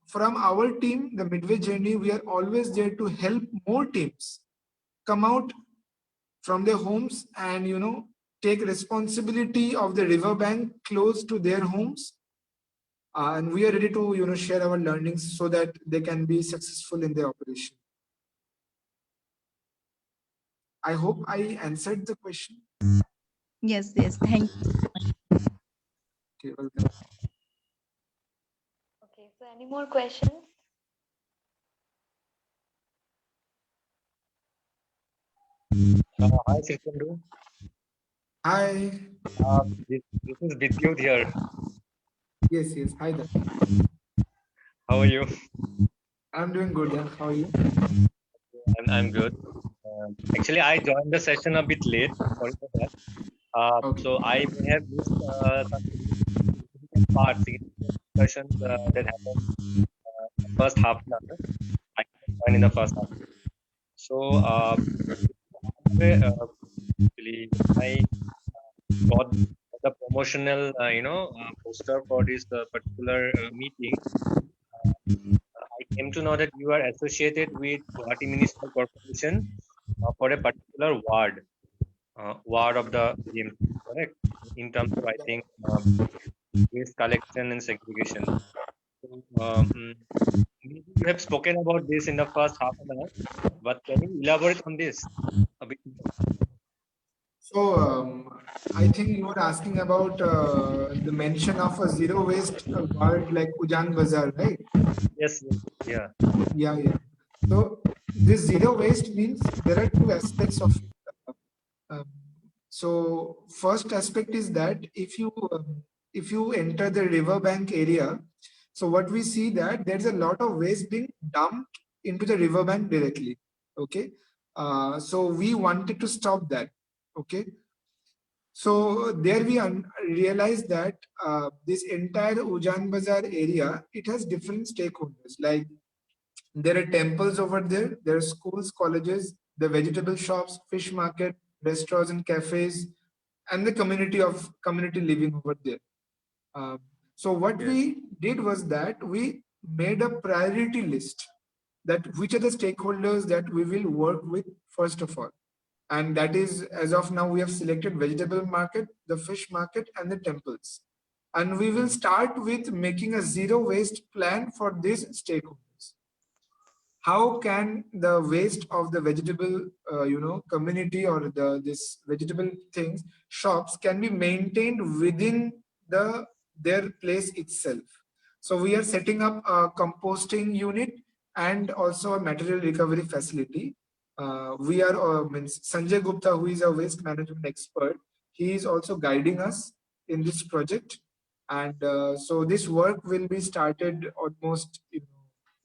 D: from our team, the Midway Journey, we are always there to help more teams come out from their homes and, take responsibility of the riverbank close to their homes. And we are ready to, share our learnings so that they can be successful in their operation. I hope I answered the question.
E: Yes, yes. Thank you.
D: Okay, welcome.
A: Okay, so any more questions?
F: Hi, Sishandu.
D: Hi.
F: This is Vidyut here.
D: Yes. Hi there.
F: How are you?
D: I'm doing good. Yeah. How are you?
F: I'm good. Actually, I joined the session a bit late. Sorry for that.
D: Okay.
F: So I may have missed some significant parts, significant discussions that happened first half an hour. I joined in the first half. So actually, I got the promotional, poster for this particular meeting. I came to know that you are associated with Guwahati Municipal Corporation for a particular ward of the GMC, correct? In terms of, I think, waste collection and segregation. So, maybe you have spoken about this in the first half an hour, but can you elaborate on this a bit more?
D: So I think you were asking about the mention of a zero waste word like Ujan Bazaar, right?
F: Yes, yeah.
D: Yeah. So this zero waste means there are two aspects of it. So first aspect is that if you enter the riverbank area, so what we see that there's a lot of waste being dumped into the riverbank directly. Okay, so we wanted to stop that. Okay, so there we realized that this entire Ujan Bazaar area, it has different stakeholders. Like there are temples over there, there are schools, colleges, the vegetable shops, fish market, restaurants and cafes, and the community living over there. Um, so what
F: Yes.
D: we did was that we made a priority list that which are the stakeholders that we will work with first of all. And that is, as of now, we have selected vegetable market, the fish market, and the temples. And we will start with making a zero waste plan for these stakeholders. How can the waste of the vegetable, community or this vegetable things shops can be maintained within their place itself? So we are setting up a composting unit and also a material recovery facility. We are means Sanjay Gupta, who is a waste management expert, he is also guiding us in this project, and so this work will be started almost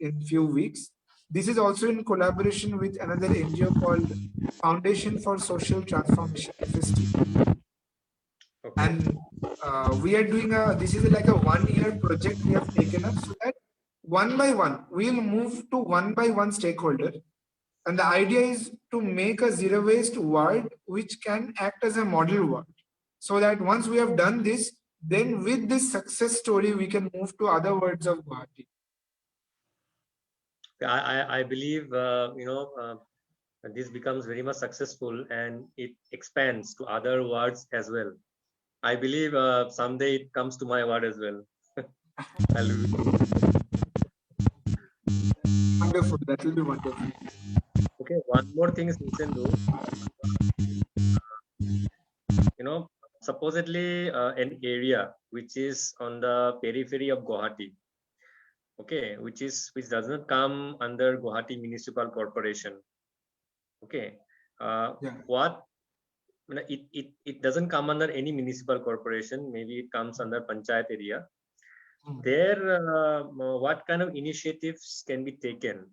D: in few weeks. This is also in collaboration with another NGO called Foundation for Social Transformation, FST.
F: Okay.
D: And we are doing this is like a 1-year project we have taken up so that one by one, we'll move to one by one stakeholder. And the idea is to make a zero waste ward which can act as a model ward. So that once we have done this, then with this success story, we can move to other wards of Guwahati.
F: I believe, this becomes very much successful and it expands to other wards as well. I believe someday it comes to my ward as well.
D: Wonderful. That will be wonderful.
F: Okay, one more thing is Nissendu. Supposedly an area which is on the periphery of Guwahati, okay, which does not come under Guwahati Municipal Corporation. Okay, what it doesn't come under any municipal corporation. Maybe it comes under panchayat area. There, what kind of initiatives can be taken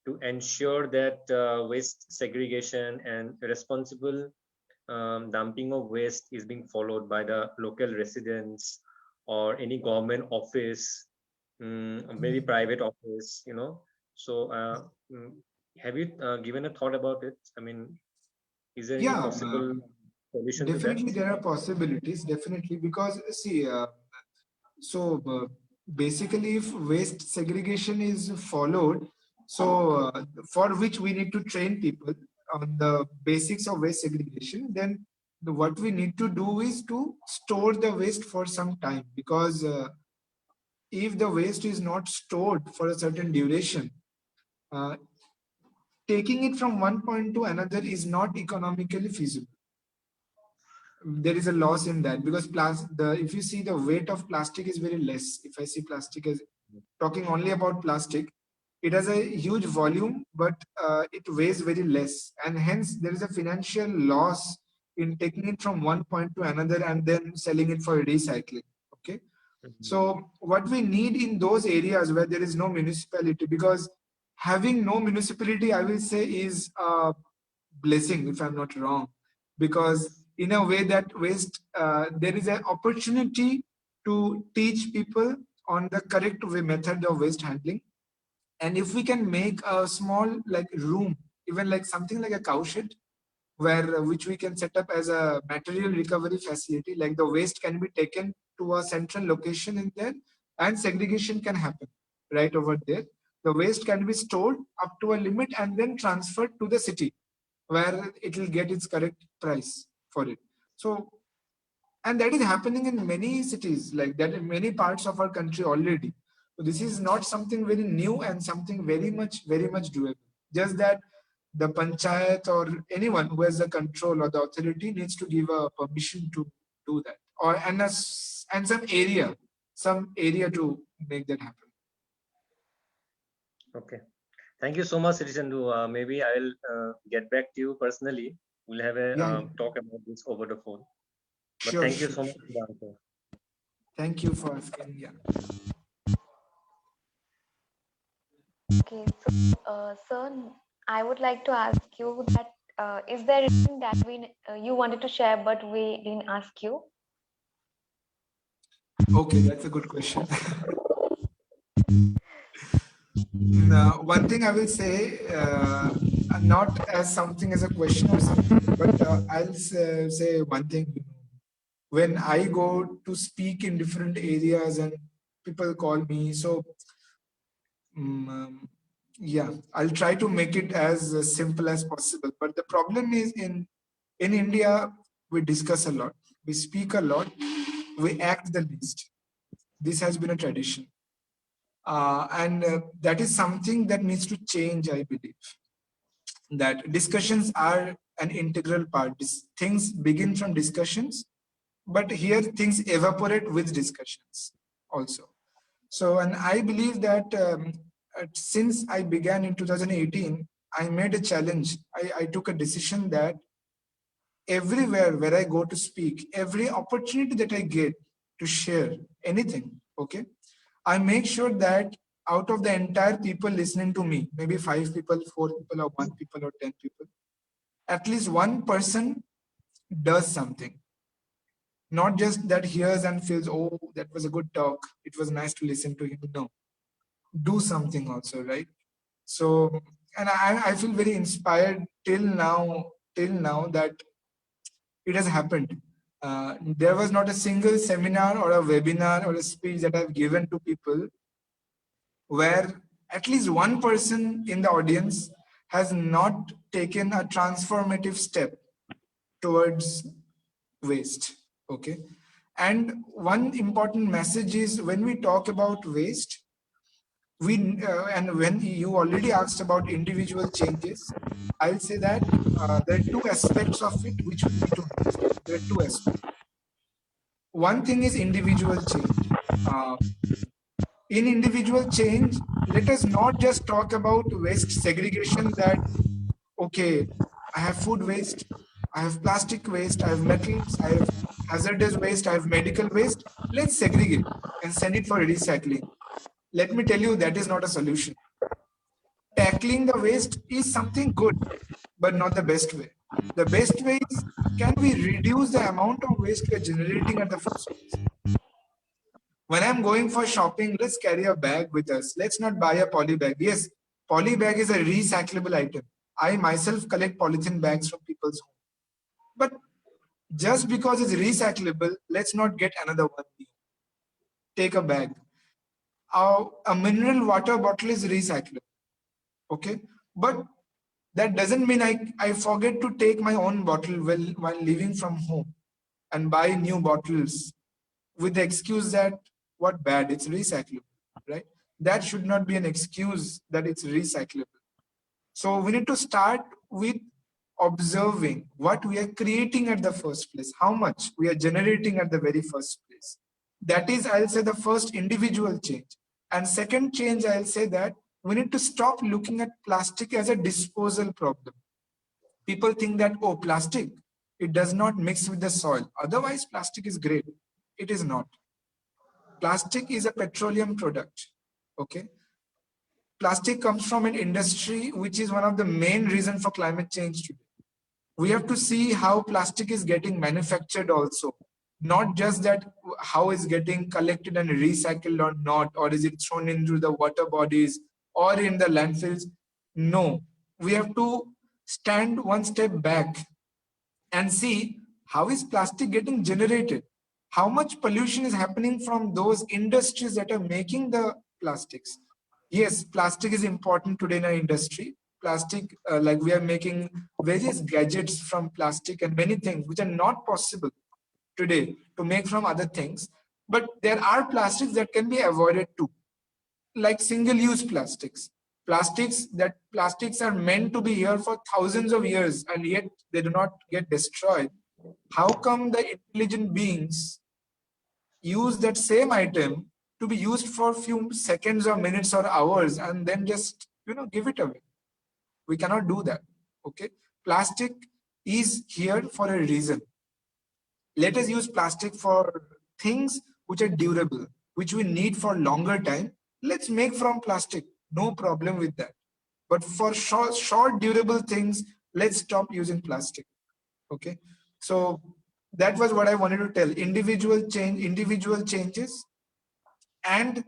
F: to ensure that waste segregation and responsible dumping of waste is being followed by the local residents or any government office, maybe private office, So Have you given a thought about it? I mean, is there any
D: Yeah,
F: possible solution to that?
D: definitely there are possibilities, definitely, because see, so basically if waste segregation is followed, so for which we need to train people on the basics of waste segregation, then what we need to do is to store the waste for some time, because if the waste is not stored for a certain duration, uh, taking it from one point to another is not economically feasible. There is a loss in that, because if you see, the weight of plastic is very less. If I see plastic as talking only about plastic, it has a huge volume, but it weighs very less, and hence there is a financial loss in taking it from one point to another and then selling it for recycling. Okay, so what we need in those areas where there is no municipality, because having no municipality, I will say, is a blessing, if I'm not wrong, because in a way that waste, there is an opportunity to teach people on the correct way method of waste handling. And if we can make a small like room, even like something like a cow shed, where which we can set up as a material recovery facility, like the waste can be taken to a central location in there and segregation can happen right over there. The waste can be stored up to a limit and then transferred to the city where it will get its correct price for it. So, and that is happening in many cities like that, in many parts of our country already. So this is not something very new and something very much doable. Just that the panchayat or anyone who has the control or the authority needs to give a permission to do that, or and some area to make that happen.
F: Okay. Thank you so much, Srishandu. Maybe I will get back to you personally. We'll have a
D: Yeah,
F: talk about this over the phone. But
D: sure,
F: thank you
D: sure,
F: so much
D: sure.
F: for the answer.
D: Thank you for asking. Yeah.
A: Okay, so sir, I would like to ask you that is there anything that you wanted to share but we didn't ask you?
D: Okay, that's a good question. Now, one thing I will say, not as something as a question or something, but I'll say one thing. When I go to speak in different areas and people call me, so yeah, I'll try to make it as simple as possible. But the problem is in India, we discuss a lot, we speak a lot, we act the least. This has been a tradition. And that is something that needs to change, I believe. That discussions are an integral part. Things begin from discussions, but here things evaporate with discussions also. So, and I believe that since I began in 2018, I made a challenge. I took a decision that everywhere where I go to speak, every opportunity that I get to share anything, okay, I make sure that out of the entire people listening to me, maybe 5 people, 4 people, or 1 people, or 10 people, at least one person does something. Not just that hears and feels, oh, that was a good talk, it was nice to listen to him. No, do something also, right? So, and I feel very inspired till now that it has happened. There was not a single seminar or a webinar or a speech that I've given to people where at least one person in the audience has not taken a transformative step towards waste. Okay. And one important message is, when we talk about waste, and when you already asked about individual changes, I'll say that there are two aspects of it which we need to understand. There are two aspects. One thing is individual change. Uh, in individual change, let us not just talk about waste segregation, that, okay, I have food waste, I have plastic waste, I have metals, I have hazardous waste, I have medical waste. Let's segregate and send it for recycling. Let me tell you, that is not a solution. Tackling the waste is something good, but not the best way. The best way is, can we reduce the amount of waste we are generating at the first place? When I'm going for shopping, let's carry a bag with us. Let's not buy a poly bag. Yes, Poly bag is a recyclable item. I myself collect polythene bags from people's home. But just because it's recyclable, let's not get another one new. Take a bag. A mineral water bottle is recyclable. Okay. But that doesn't mean I forget to take my own bottle while leaving from home and buy new bottles with the excuse that what bad, it's recyclable, right? That should not be an excuse that it's recyclable. So we need to start with observing what we are creating at the first place, how much we are generating at the very first place. That is, I'll say, the first individual change. And second change, I'll say that we need to stop looking at plastic as a disposal problem. People think that, oh, plastic, it does not mix with the soil. Otherwise, plastic is great. It is not. Plastic is a petroleum product. Okay. Plastic comes from an industry which is one of the main reasons for climate change today. We have to see how plastic is getting manufactured also, not just that how it's getting collected and recycled or not, or is it thrown into the water bodies or in the landfills. No, we have to stand one step back and see how is plastic getting generated, how much pollution is happening from those industries that are making the plastics. Yes, plastic is important today in our industry. Plastic, like we are making various gadgets from plastic and many things which are not possible today to make from other things. But there are plastics that can be avoided too, like single-use plastics. Plastics are meant to be here for thousands of years and yet they do not get destroyed. How come the intelligent beings use that same item to be used for a few seconds or minutes or hours and then just give it away? We cannot do that. Okay, plastic is here for a reason. Let us use plastic for things which are durable, which we need for longer time. Let's make from plastic, no problem with that. But for short durable things, let's stop using plastic. Okay, so that was what I wanted to tell. Individual changes and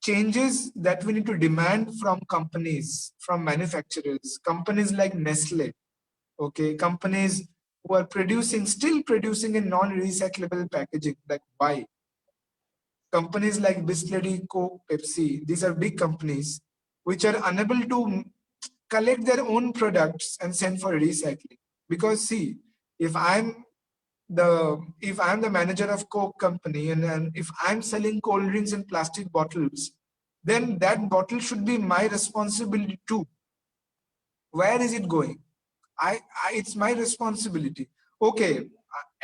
D: changes that we need to demand from companies, from manufacturers, companies like Nestle, okay, companies who are still producing in non-recyclable packaging, like why? Companies like Bisleri, Coke, Pepsi, these are big companies which are unable to collect their own products and send for recycling. Because see, if I'm the manager of Coke company and if I'm selling cold drinks in plastic bottles, then that bottle should be my responsibility too. Where is it going? It's my responsibility. Okay,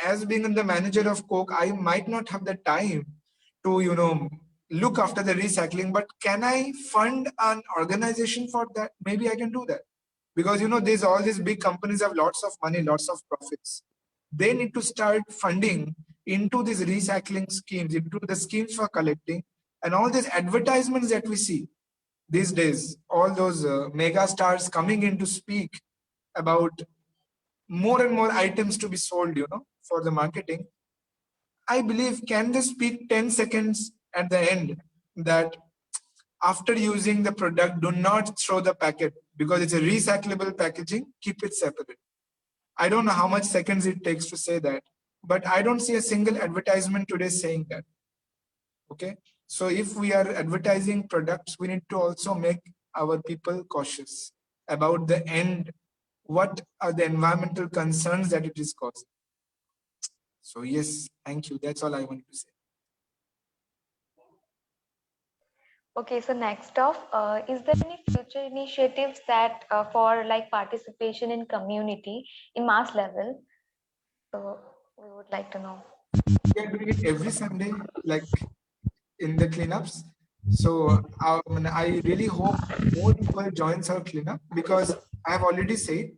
D: as being the manager of Coke, I might not have the time to look after the recycling, but can I fund an organization for that? Maybe I can do that, because there's all these big companies have lots of money, lots of profits. They need to start funding into these recycling schemes, into the schemes for collecting, and all these advertisements that we see these days, all those mega stars coming in to speak about more and more items to be sold, for the marketing. I believe, can they speak 10 seconds at the end that after using the product, do not throw the packet because it's a recyclable packaging, keep it separate. I don't know how much seconds it takes to say that, but I don't see a single advertisement today saying that. Okay. So if we are advertising products, we need to also make our people cautious about the end. What are the environmental concerns that it is causing? So yes, thank you. That's all I wanted to say.
A: Okay, so next off, is there any future initiatives that for like participation in community in mass level? So we would like to know.
D: We are doing it every Sunday, like in the cleanups. So I really hope more people joins our cleanup, because I have already said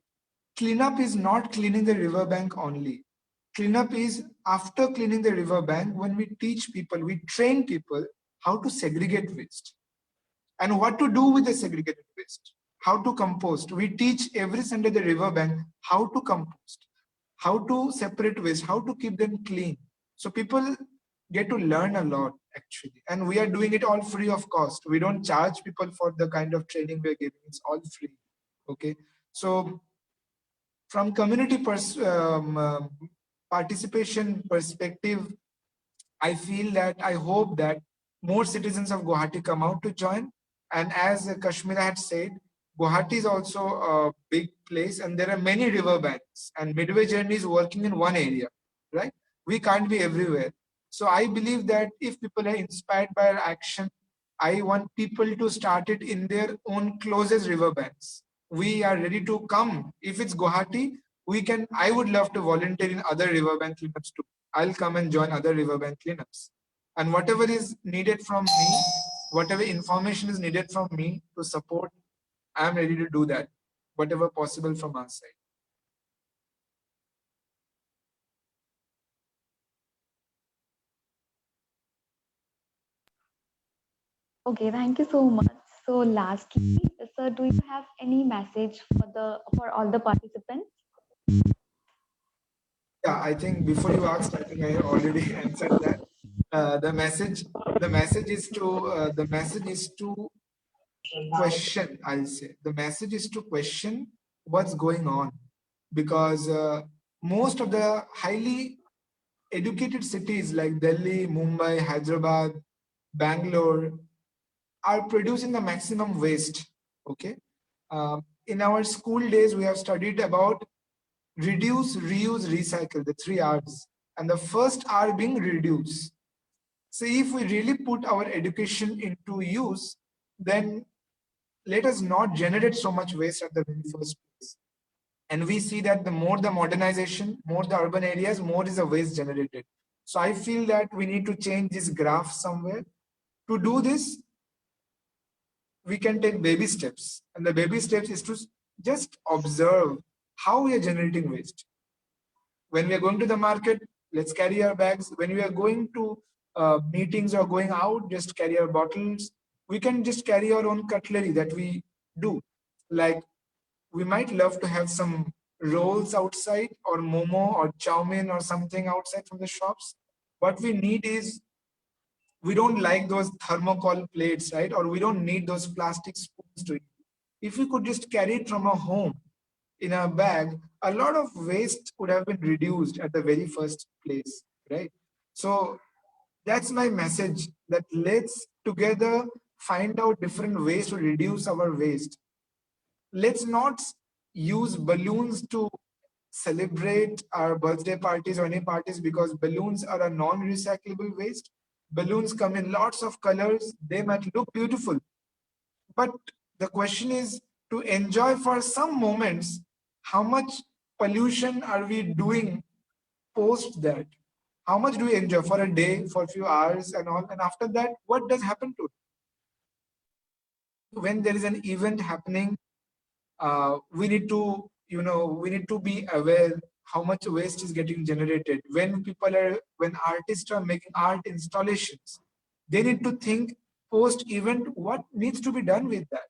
D: cleanup is not cleaning the riverbank only. Cleanup is after cleaning the riverbank, when we teach people, we train people how to segregate waste and what to do with the segregated waste, how to compost. We teach every Sunday the riverbank how to compost, how to separate waste, how to keep them clean. So people get to learn a lot, actually, and we are doing it all free of cost. We don't charge people for the kind of training we're giving. It's all free. Okay, so from community participation perspective, I feel that, I hope that more citizens of Guwahati come out to join. And as Kashmira had said, Guwahati is also a big place and there are many river banks, and Midway Journey is working in one area, right? We can't be everywhere. So I believe that if people are inspired by our action, I want people to start it in their own closest river banks. We are ready to come. If it's Guwahati, I would love to volunteer in other riverbank cleanups too. I'll come and join other riverbank cleanups. And whatever is needed from me, whatever information is needed from me to support, I'm ready to do that, whatever possible from our side.
A: Okay, thank you so much. So lastly, sir, do you have any message for all the participants?
D: Yeah, I think before you asked, I think I already answered that. The message is to question. I'll say the message is to question what's going on, because most of the highly educated cities like Delhi, Mumbai, Hyderabad, Bangalore are producing the maximum waste. Okay, in our school days, we have studied about reduce, reuse, recycle, the 3 Rs, and the first R being reduce. So if we really put our education into use, then let us not generate so much waste at the very first place. And we see that the more the modernization, more the urban areas, more is the waste generated. So I feel that we need to change this graph somewhere. To do this, we can take baby steps. And the baby steps is to just observe how we are generating waste. When we are going to the market, let's carry our bags. When we are going to meetings or going out, just carry our bottles. We can just carry our own cutlery that we do. Like, we might love to have some rolls outside, or momo or chow mein or something outside from the shops. What we need is, we don't like those thermocol plates, right? Or we don't need those plastic spoons to eat. If we could just carry it from our home in a bag, a lot of waste would have been reduced at the very first place, right? So that's my message, that let's together find out different ways to reduce our waste. Let's not use balloons to celebrate our birthday parties or any parties, because balloons are a non-recyclable waste. Balloons come in lots of colors. They might look beautiful, but the question is to enjoy for some moments. How much pollution are we doing post that? How much do we enjoy for a day, for a few hours and all? And after that, what does happen to it? When there is an event happening, we need to, we need to be aware how much waste is getting generated. When artists are making art installations, they need to think post event what needs to be done with that.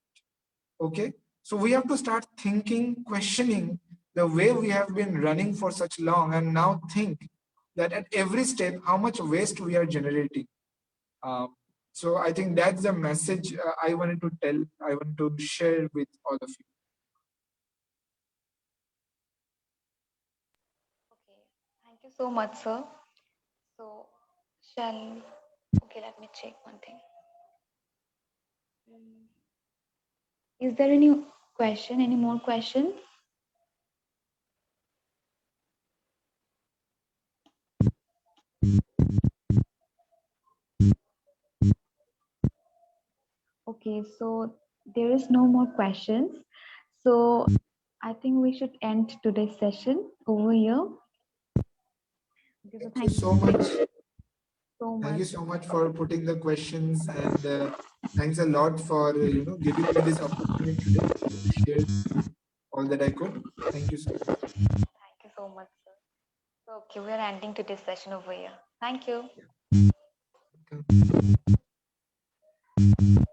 D: Okay, so we have to start thinking, questioning the way we have been running for such long, and now think that at every step how much waste we are generating. So I think that's the message I wanted to share with all of you.
A: Okay, thank you so much, sir. So, okay, let me check one thing. Is there any more question? Okay, so there is no more questions. So I think we should end today's session over here.
D: Thank you so much.
A: Thank
D: you so much for putting the questions, and thanks a lot for giving me this opportunity today to share all that I could. Thank you so much.
A: Thank you so much, sir. So, okay, we are ending today's session over here. Thank you.
D: Welcome.